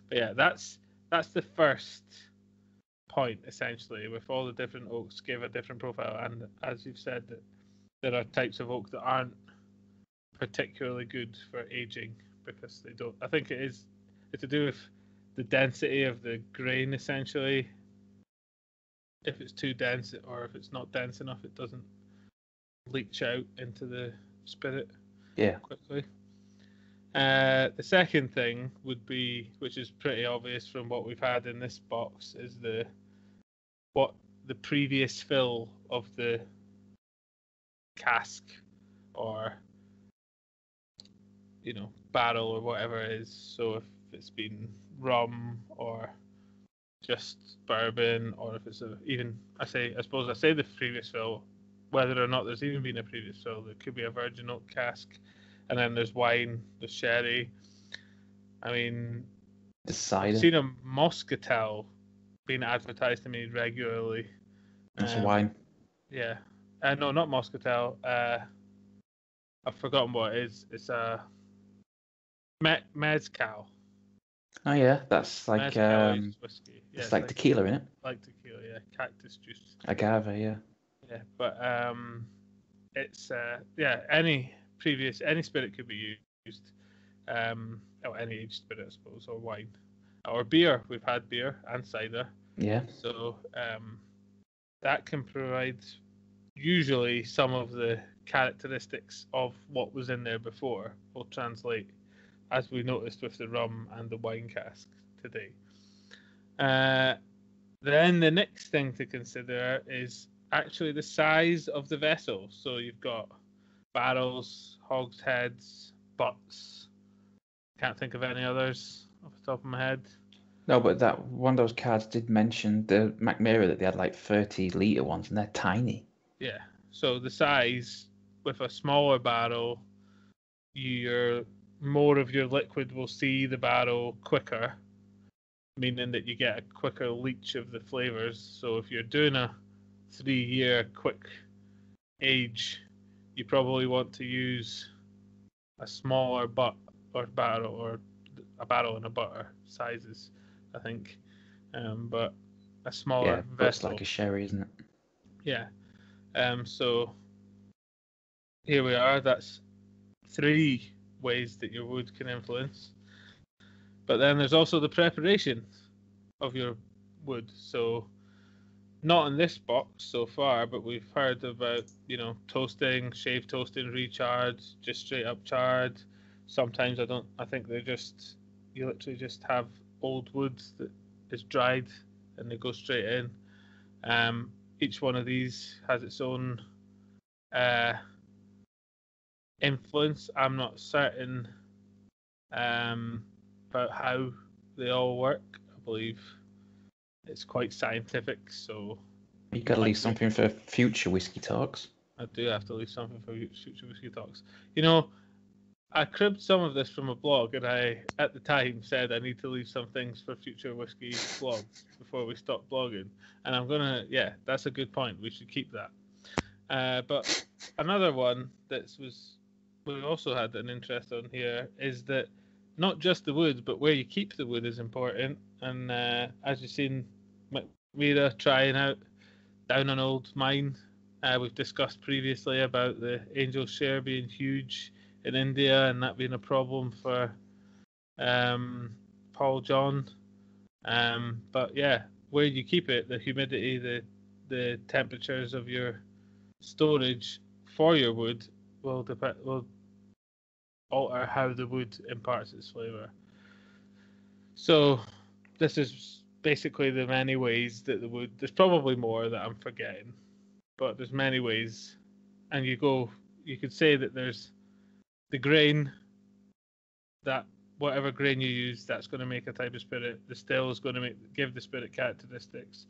But yeah, that's the first point essentially. With all the different oaks give a different profile, and as you've said, that there are types of oak that aren't particularly good for aging because they don't. I think it's to do with the density of the grain essentially. If it's too dense or if it's not dense enough, it doesn't leach out into the spirit quickly. The second thing would be, which is pretty obvious from what we've had in this box, is what the previous fill of the cask or barrel or whatever it is. So if it's been rum or just bourbon, or if it's I suppose I say the previous fill, whether or not there's even been a previous fill, there could be a virgin oak cask, and then there's wine, there's sherry. I mean, I've seen a Moscatel being advertised to me regularly. That's wine. Yeah. No, not Moscatel. I've forgotten what it is. It's a mezcal. Oh yeah, that's like whiskey. Yeah, it's like tequila, isn't it? Like tequila, yeah. Cactus juice. Agave, yeah. Yeah, but it's any spirit could be used. Or any aged spirit, I suppose, or wine, or beer. We've had beer and cider. Yeah. So that can provide usually some of the characteristics of what was in there before will translate, as we noticed with the rum and the wine cask today. Then the next thing to consider is actually the size of the vessel. So you've got barrels, hogsheads, butts. Can't think of any others off the top of my head. No, but that one of those cards did mention the McMira that they had like 30-litre ones, and they're tiny. Yeah. So the size with a smaller barrel, more of your liquid will see the barrel quicker, meaning that you get a quicker leach of the flavors. So if you're doing a 3-year quick age, you probably want to use a smaller butt or barrel, or a barrel and a butter sizes, I think. But a smaller vessel. It's like a sherry, isn't it? Yeah. So here we are. That's 3 ways that your wood can influence. But then there's also the preparation of your wood. So not in this box so far, but we've heard about, toasting, shave toasting, recharred, just straight up charred. Sometimes I think you literally just have old wood that is dried and they go straight in. Each one of these has its own influence. I'm not certain about how they all work. I believe it's quite scientific, so you got to leave something for future whiskey talks. I do have to leave something for future whiskey talks. I cribbed some of this from a blog, and I, at the time, said I need to leave some things for future whiskey blogs before we stop blogging. And that's a good point. We should keep that. But another one we also had an interest on here is that not just the wood, but where you keep the wood is important. And as you've seen, McMira trying out down an old mine We've discussed previously about the angel share being huge in India and that being a problem for Paul John. But yeah, where you keep it, the humidity, the temperatures of your storage for your wood will alter how the wood imparts its flavour. So this is basically the many ways that the wood. There's probably more that I'm forgetting, but there's many ways, and you could say that there's the grain, that whatever grain you use, that's going to make a type of spirit. The still is going to give the spirit characteristics,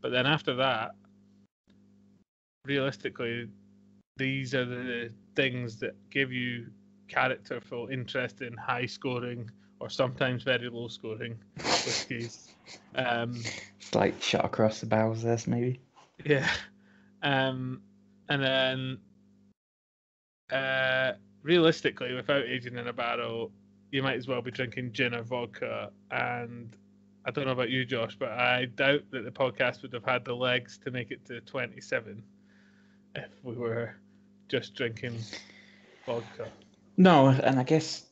but then after that, realistically, these are the things that give you characterful, interesting, high scoring, or sometimes very low scoring whiskies. It's like shot across the bows there, maybe. Yeah. And then realistically, without aging in a barrel, you might as well be drinking gin or vodka. And I don't know about you, Josh, but I doubt that the podcast would have had the legs to make it to 27 if we were just drinking vodka. No, and I guess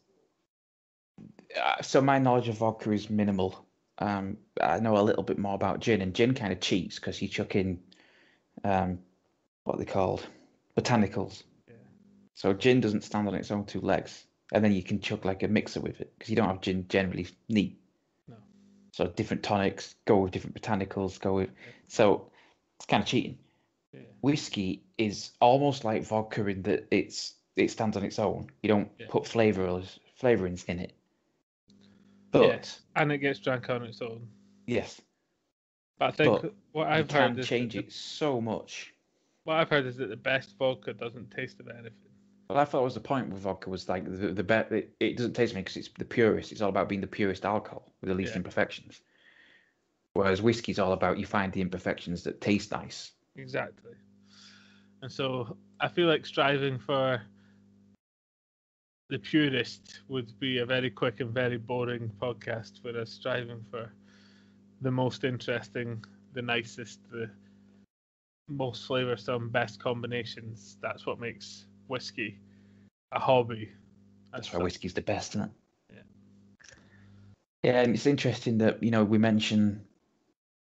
so. My knowledge of vodka is minimal. I know a little bit more about gin, and gin kind of cheats because you chuck in what they called botanicals. Yeah. So gin doesn't stand on its own two legs, and then you can chuck like a mixer with it because you don't have gin generally neat. No. So different tonics go with different botanicals. So it's kind of cheating. Yeah. Whiskey is almost like vodka in that it stands on its own. You don't put flavorings in it. But and it gets drank on its own. Yes. But I think what I've heard is change it so much. What I've heard is that the best vodka doesn't taste of anything. Well, I thought was the point with vodka was like the best. It doesn't taste me because it's the purest. It's all about being the purest alcohol with the least imperfections. Whereas whiskey's all about you find the imperfections that taste nice. Exactly. And so I feel like striving for the purest would be a very quick and very boring podcast, whereas striving for the most interesting, the nicest, the most flavoursome, best combinations, that's what makes whiskey a hobby. That's why whiskey's the best, isn't it? Yeah. Yeah, and it's interesting that, we mention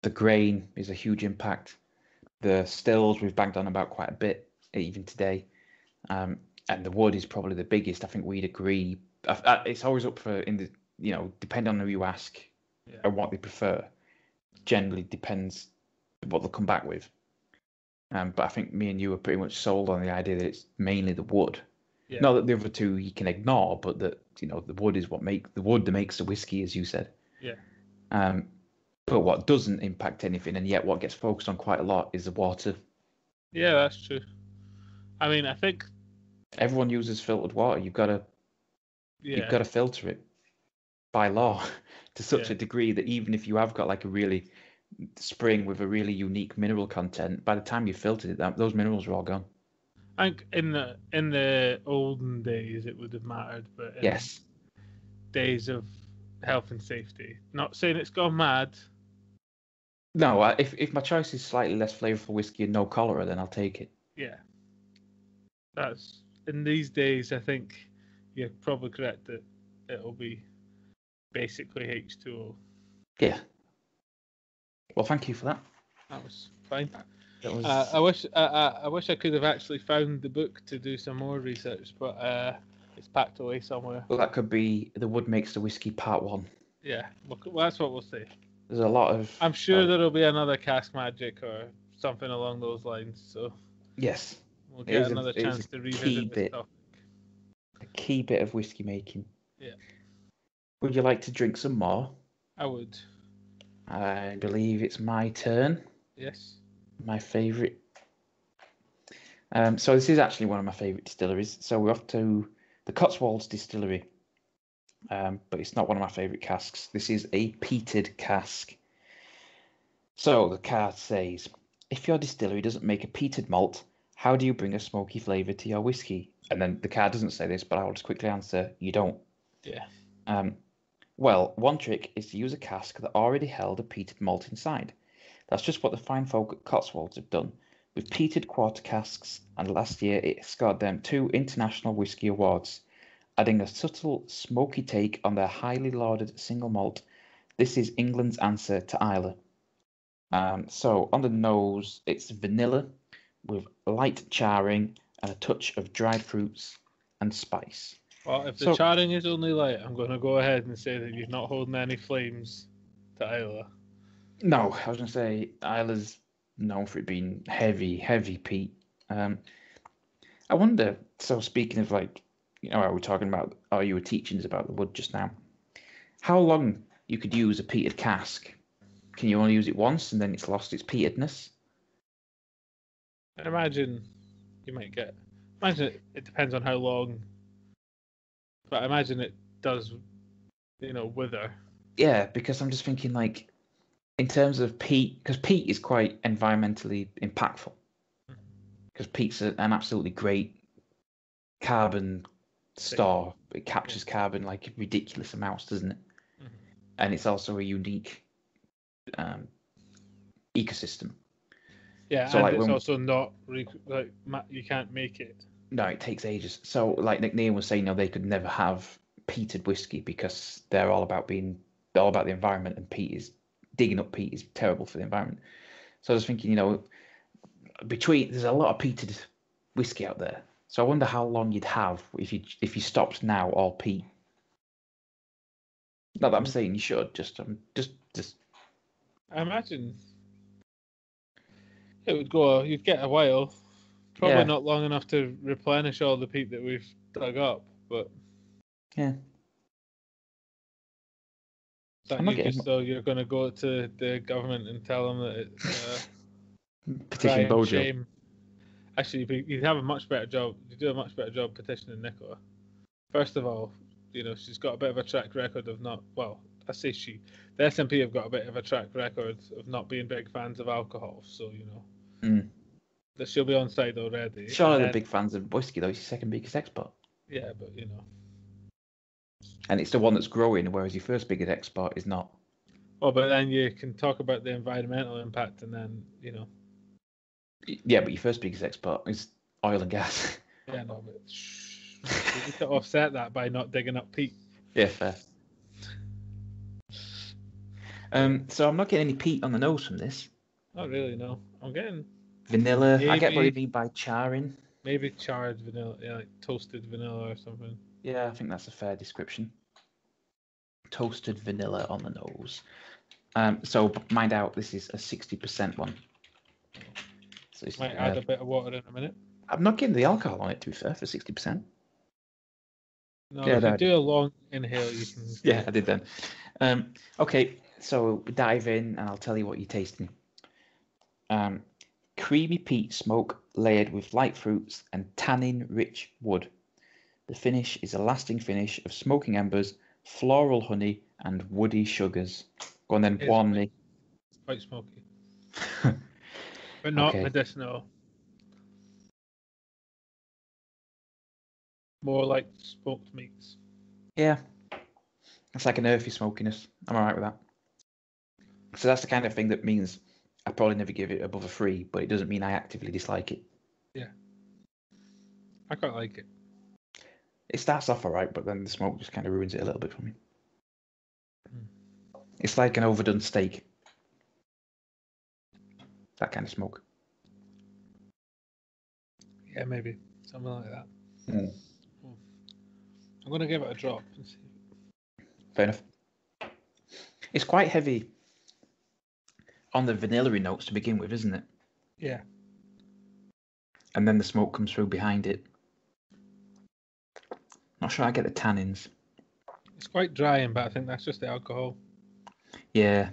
the grain is a huge impact. The stills we've banged on about quite a bit, even today. And the wood is probably the biggest. I think we'd agree. It's always up for, depending on who you ask and what they prefer. Generally depends what they'll come back with. But I think me and you are pretty much sold on the idea that it's mainly the wood. Yeah. Not that the other two you can ignore, but that the wood is what makes the whiskey, as you said. Yeah. But what doesn't impact anything, and yet what gets focused on quite a lot, is the water. Yeah, that's true. I mean, I think everyone uses filtered water. You've got to filter it by law to such a degree that even if you have got like a really spring with a really unique mineral content, by the time you filtered it, those minerals are all gone. I think in the olden days it would have mattered, but in days of health and safety, not saying it's gone mad. No, if my choice is slightly less flavorful whiskey and no cholera, then I'll take it. Yeah, that's in these days. I think you're probably correct that it'll be basically H2O. Yeah. Well, thank you for that. That was fine. That was... I wish I could have actually found the book to do some more research, but it's packed away somewhere. Well, that could be The Wood Makes the Whiskey Part 1. Yeah, well, that's what we'll say. There's a lot of... I'm sure there'll be another Cask Magic or something along those lines. So yes, we'll get another chance to revisit this topic. A key bit of whiskey making. Yeah. Would you like to drink some more? I would. I believe it's my turn. Yes. My favourite. So this is actually one of my favourite distilleries. So we're off to the Cotswolds Distillery. But it's not one of my favourite casks. This is a peated cask. So the card says, if your distillery doesn't make a peated malt, how do you bring a smoky flavour to your whiskey? And then the card doesn't say this, but I'll just quickly answer, you don't. Yeah. Well, one trick is to use a cask that already held a peated malt inside. That's just what the fine folk at Cotswolds have done. with peated quarter casks, and last year it scored them 2 international whiskey awards, adding a subtle, smoky take on their highly lauded single malt. This is England's answer to Islay. So on the nose, it's vanilla with light charring and a touch of dried fruits and spice. Well, if the charring is only light, I'm going to go ahead and say that you're not holding any flames to Islay. No, I was going to say Islay's known for it being heavy peat. I wonder, so speaking of like, we're talking about, you were teaching us about the wood just now. How long you could use a peated cask? Can you only use it once and then it's lost its peatedness? I imagine you might get. Imagine it depends on how long. But I imagine it does, wither. Yeah, because I'm just thinking like, in terms of peat, because peat is quite environmentally impactful. Because peat's an absolutely great carbon store. It captures carbon like ridiculous amounts, doesn't it? Mm-hmm. And it's also a unique ecosystem. Yeah, so and it's also not you can't make it. No, it takes ages. So like Nick Neal was saying, they could never have peated whiskey because they're all about the environment, and digging up peat is terrible for the environment. So I was thinking, there's a lot of peated whiskey out there. So I wonder how long you'd have if you stopped now all peat. Not that I'm saying you should, just. I imagine it would go. You'd get a while. Probably not long enough to replenish all the peat that we've dug up, but yeah. So you're going to go to the government and tell them that it's petition Bojo. Shame. Actually, you'd have a much better job. You do a much better job petitioning Nicola. First of all, she's got a bit of a track record of not. Well, I say she. The SNP have got a bit of a track record of not being big fans of alcohol. So that she'll be on side already. Surely they're big fans of whiskey, though. It's your second biggest export. Yeah, but And it's the one that's growing, whereas your first biggest export is not. Well, but then you can talk about the environmental impact, and then Yeah, but your first biggest export is oil and gas. Yeah, no, but you need to offset that by not digging up peat. Yeah, fair. So I'm not getting any peat on the nose from this. Not really, no. I'm getting vanilla. I get what you mean by charring. Maybe charred vanilla, like toasted vanilla or something. Yeah, I think that's a fair description. Toasted vanilla on the nose. So mind out, this is a 60% one. So might add a bit of water in a minute. I'm not getting the alcohol on it, to be fair, for 60%. No, if you do a long inhale, you can. Yeah, I did then. Okay, so dive in, and I'll tell you what you're tasting. Creamy peat smoke layered with light fruits and tannin-rich wood. The finish is a lasting finish of smoking embers, floral honey, and woody sugars. Go on then, warm me. It's quite smoky. But not medicinal. More like smoked meats. Yeah. It's like an earthy smokiness. I'm alright with that. So that's the kind of thing that means I probably never give it above a 3, but it doesn't mean I actively dislike it. Yeah. I quite like it. It starts off alright, but then the smoke just kind of ruins it a little bit for me. It's like an overdone steak. That kind of smoke. Yeah, maybe. Something like that. Mm. I'm going to give it a drop and see. Fair enough. It's quite heavy on the vanilla-y notes to begin with, isn't it? Yeah. And then the smoke comes through behind it. Not sure I get the tannins. It's quite drying, but I think that's just the alcohol. Yeah.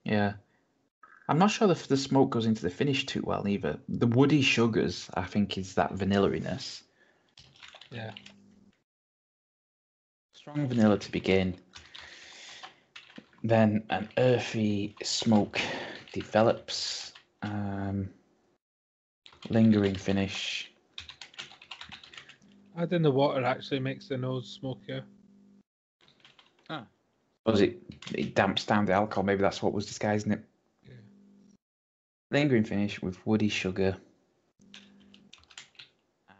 I'm not sure if the smoke goes into the finish too well either. The woody sugars, I think, is that vanilla-iness. Yeah. Strong vanilla to begin. Then an earthy smoke develops. Lingering finish. Adding the water actually makes the nose smokier. Ah. Was it damps down the alcohol? Maybe that's what was disguising it. Yeah. Lingering finish with woody sugar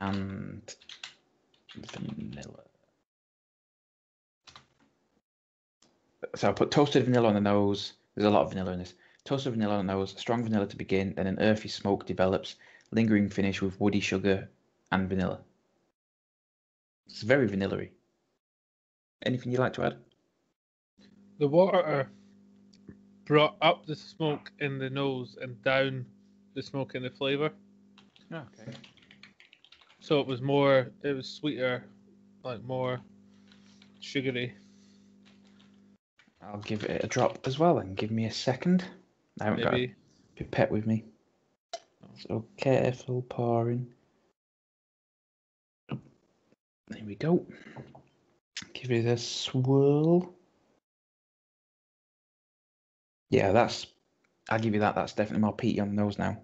and vanilla. So I put toasted vanilla on the nose. There's a lot of vanilla in this. Toasted vanilla on the nose, strong vanilla to begin, then an earthy smoke develops, lingering finish with woody sugar and vanilla. It's very vanilla-y. Anything you'd like to add? The water brought up the smoke in the nose and down the smoke in the flavour. Okay. So it was sweeter, like more sugary. I'll give it a drop as well and give me a second. I haven't got a pipette with me. So careful pouring. There we go. Give it a swirl. Yeah, I'll give you that. That's definitely more peaty on the nose now.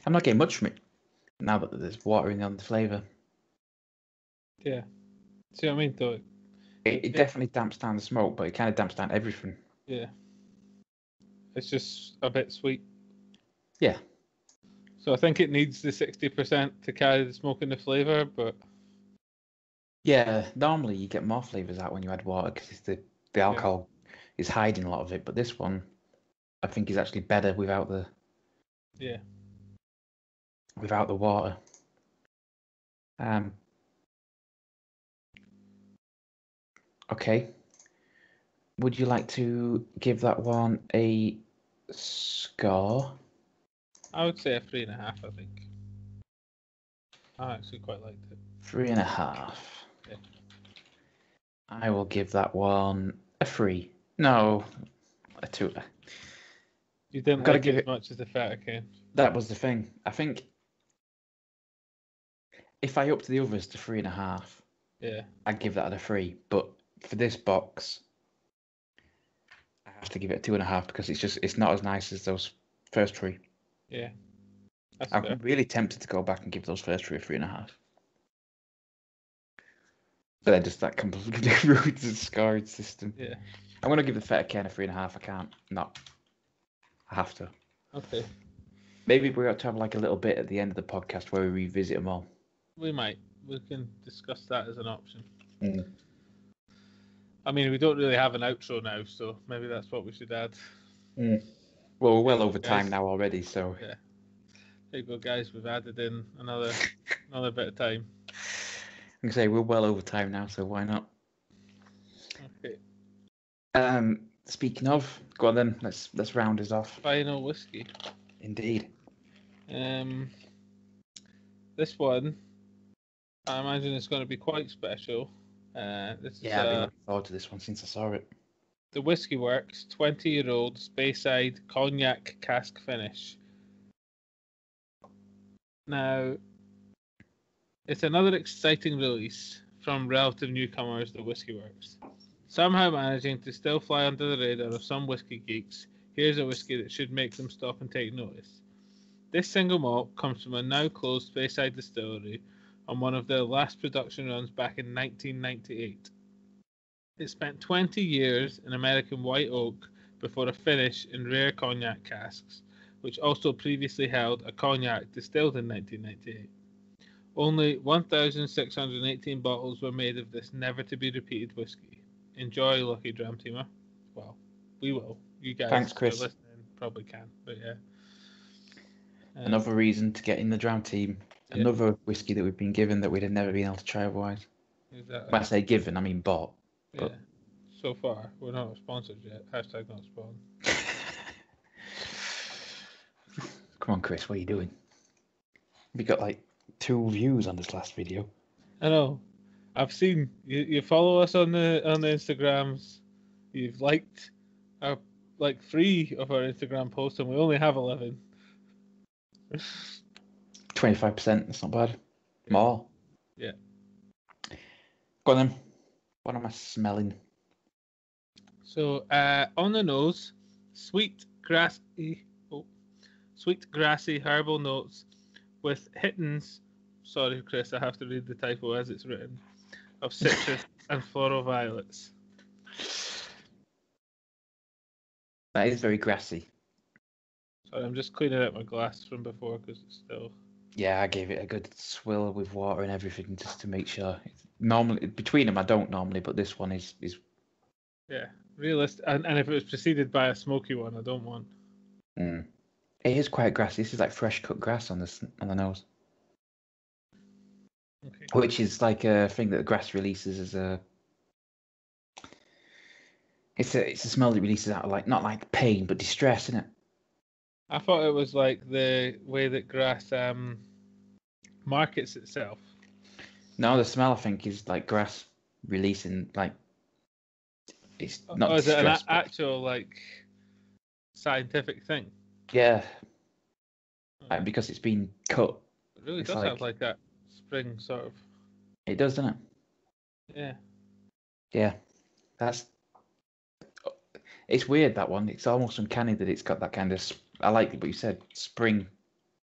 I'm not getting much from it now that there's water in the flavour. Yeah. See what I mean, though? It definitely damps down the smoke, but it kind of damps down everything. Yeah. It's just a bit sweet. Yeah. So I think it needs the 60% to carry the smoke and the flavour, but... Yeah, normally you get more flavours out when you add water because the alcohol is hiding a lot of it, but this one I think is actually better without the water. Okay. Would you like to give that one a score? I would say a 3.5, I think. I actually quite liked it. 3.5. Yeah. I will give that one a 3. No, a 2. You didn't like it as much as the Feta Cane. That was the thing. I think if I upped the others to 3.5, I'd give that a 3. But for this box, I have to give it a 2.5 because it's not as nice as those first 3. Yeah. I'm really tempted to go back and give those first 3 a 3.5. But then just that completely ruins the scoring system. Yeah. I'm going to give the Feta Cane a 3.5. I can't not. I have to. Okay. Maybe we ought to have like a little bit at the end of the podcast where we revisit them all. We might. We can discuss that as an option. Mm. I mean, we don't really have an outro now, so maybe that's what we should add. Mm. Well, we're well over time now already, so... Yeah. There you go, guys. We've added in another bit of time. I can say we're well over time now, so why not? Okay. Speaking of, go on then. Let's round us off. Final whiskey. Indeed. This one, I imagine it's going to be quite special. I've been looking forward to this one since I saw it. The Whiskey Works 20-year-old Speyside Cognac Cask Finish. Now, it's another exciting release from relative newcomers, the Whiskey Works. Somehow managing to still fly under the radar of some whiskey geeks, here's a whiskey that should make them stop and take notice. This single malt comes from a now closed Speyside distillery on one of their last production runs back in 1998. It spent 20 years in American white oak before a finish in rare cognac casks, which also previously held a cognac distilled in 1998. Only 1,618 bottles were made of this never-to-be-repeated whiskey. Enjoy, lucky Dram Teamer. Well, we will. You guys Thanks, Chris. Listening probably can, but yeah. Another reason to get in the Dram Team. Yeah. Another whiskey that we've been given that we'd have never been able to try otherwise. Exactly. When I say given, I mean bought. Yeah. But... So far, we're not sponsored yet. Hashtag not sponsored. Come on, Chris, what are you doing? We got like 2 views on this last video. I know. I've seen you follow us on the Instagrams. You've liked our 3 of our Instagram posts, and we only have 11. 25%. That's not bad. More. Yeah. Go on then. What am I smelling? So on the nose, sweet grassy herbal notes with hittens. Sorry, Chris, I have to read the typo as it's written. of citrus and floral violets. That is very grassy. Sorry, I'm just cleaning out my glass from before because it's still. Yeah, I gave it a good swill with water and everything just to make sure. Normally, between them, I don't normally, but this one is. Yeah, realistic. And if it was preceded by a smoky one, I don't want. Mm. It is quite grassy. This is like fresh cut grass on the nose. Okay. Which is like a thing that the grass releases as a. It's a smell that releases out of like not like pain but distress, isn't it? I thought it was like the way that grass markets itself. No, the smell I think is like grass releasing like. It's not. Or is it an distress, but- actual like scientific thing? Yeah. Because it's been cut. It really It's does like- have like that spring sort of. It does, doesn't it? Yeah. Yeah. It's weird, that one. It's almost uncanny that it's got that kind of. I like what you said, spring.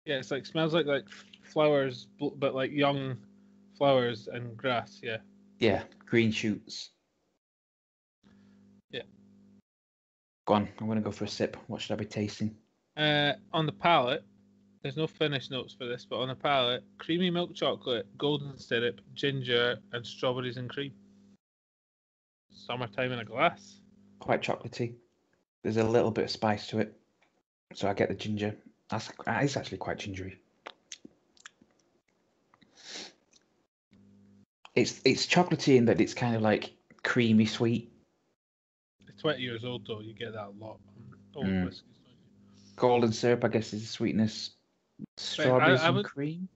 Yeah, it's like smells like flowers, but like young flowers and grass. Yeah. Yeah, green shoots. Yeah. Go on, I'm going to go for a sip. What should I be tasting? On the palate, there's no finish notes for this, but on the palate, creamy milk chocolate, golden syrup, ginger, and strawberries and cream. Summertime in a glass. Quite chocolatey. There's a little bit of spice to it. So I get the ginger. That is actually quite gingery. It's chocolatey in that it's kind of like creamy sweet. It's 20 years old though, you get that a lot on old Mm. whiskies, don't you? Golden syrup, I guess, is the sweetness. Strawberries I and would- cream.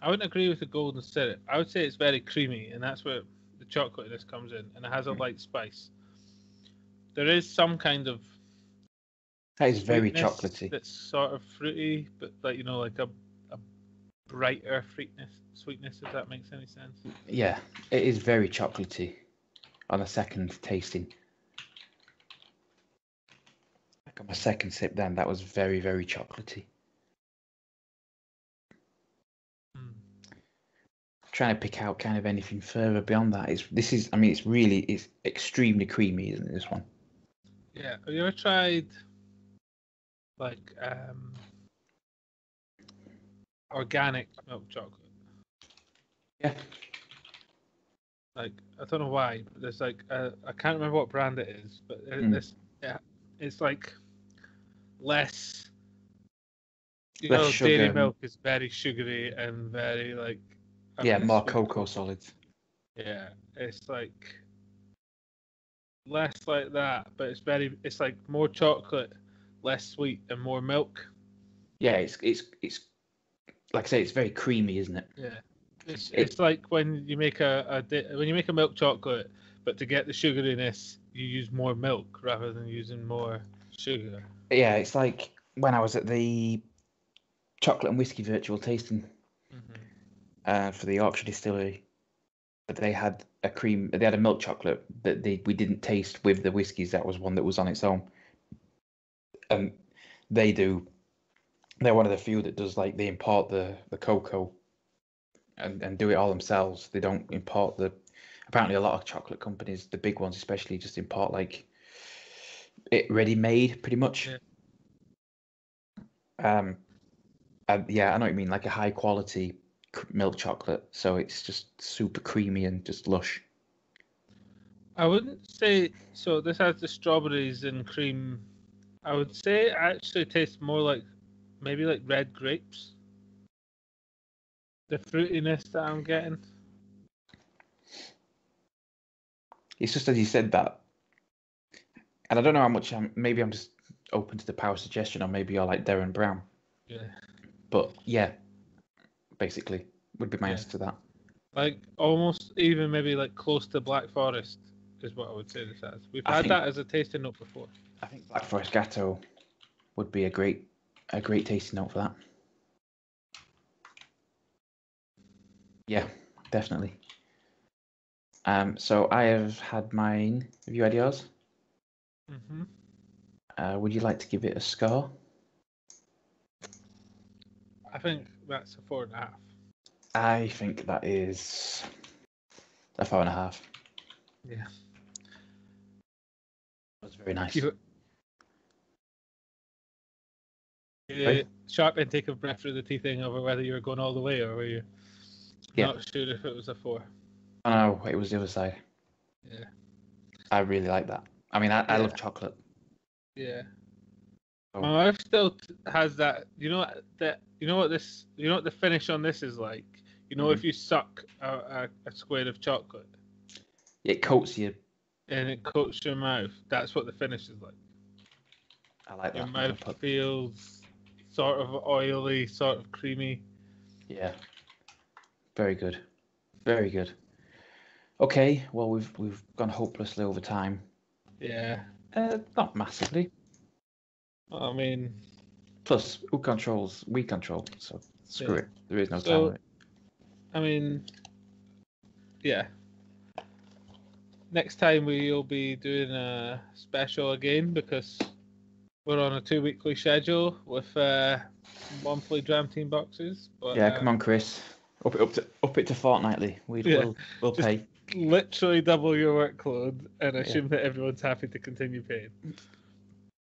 I wouldn't agree with the golden syrup. I would say it's very creamy, and that's where the chocolatiness comes in, and it has a light spice. There is some kind of That is very sweetness chocolatey. that's sort of fruity, but like like a brighter sweetness, if that makes any sense. Yeah, it is very chocolatey on a second tasting. Like on my second sip then, that was very, very chocolatey. Trying to pick out kind of anything further beyond that. It's extremely creamy, isn't it, this one? Yeah. Have you ever tried like organic milk chocolate? Yeah. Like, I don't know why, but there's like I can't remember what brand it is, but it's like less. Less sugar. Dairy milk is very sugary and very like. More sweet. cocoa solids. Yeah, it's like less like that, but it's like more chocolate, less sweet, and more milk. Yeah, it's like I say, it's very creamy, isn't it? Yeah, it's like when you make when you make a milk chocolate, but to get the sugariness, you use more milk rather than using more sugar. Yeah, it's like when I was at the chocolate and whiskey virtual tasting for the Yorkshire distillery, but they had a milk chocolate that we didn't taste with the whiskies. That was one that was on its own. And they're one of the few that does, like, they import the cocoa and do it all themselves. They don't import apparently a lot of chocolate companies, the big ones especially, just import like it ready made pretty much. Yeah. Yeah, I know what you mean, like a high quality milk chocolate, so it's just super creamy and just lush. I wouldn't say so. This has the strawberries and cream. I would say it actually tastes more like maybe like red grapes. The fruitiness that I'm getting. It's just as you said that, and I don't know how much maybe I'm just open to the power of suggestion, or maybe you're like Darren Brown. Yeah. But yeah, basically would be my answer to that. Like almost even maybe like close to Black Forest is what I would say this as. We've had that as a tasting note before. I think Black Forest Gatto would be a great tasting note for that. Yeah, definitely. So I have had mine. Have you had yours? Would you like to give it a score? I think that's a 4.5. I think that is F hour and a half. Yeah. That was very nice. Sharp intake of breath through the tea thing over whether you were going all the way or were you not sure if it was a 4? Oh, no, it was the other side. Yeah. I really like that. I mean, I love chocolate. Yeah. Oh. My wife still has that. You know what the finish on this is like. You know, if you suck a square of chocolate, it coats you, and it coats your mouth. That's what the finish is like. I like that. Your mouth feels sort of oily, sort of creamy. Yeah. Very good. Very good. Okay, well we've gone hopelessly over time. Yeah. Not massively. I mean, plus who controls? We control. So screw it. There is no time limit. I mean, yeah. Next time we'll be doing a special again because we're on a 2-weekly schedule with monthly Dram Team boxes. But, yeah, come on, Chris. Up it to fortnightly. We'll pay. Literally double your workload and assume that everyone's happy to continue paying.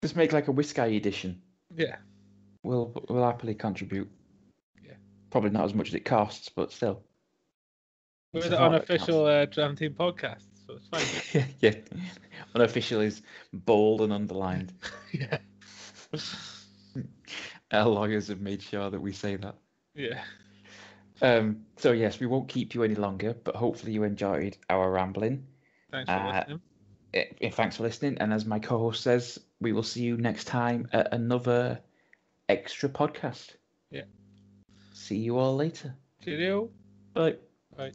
Just make like a WhiskAYE edition. Yeah. We'll happily contribute. Yeah. Probably not as much as it costs, but still. We're the unofficial Dram Team podcast, so it's fine. Yeah. Unofficial is bold and underlined. Yeah. Our lawyers have made sure that we say that. Yeah. So yes, we won't keep you any longer, but hopefully you enjoyed our rambling. Thanks for listening. Thanks for listening, and as my co-host says, we will see you next time at another extra podcast. Yeah. See you all later. Cheerio. Bye. Bye.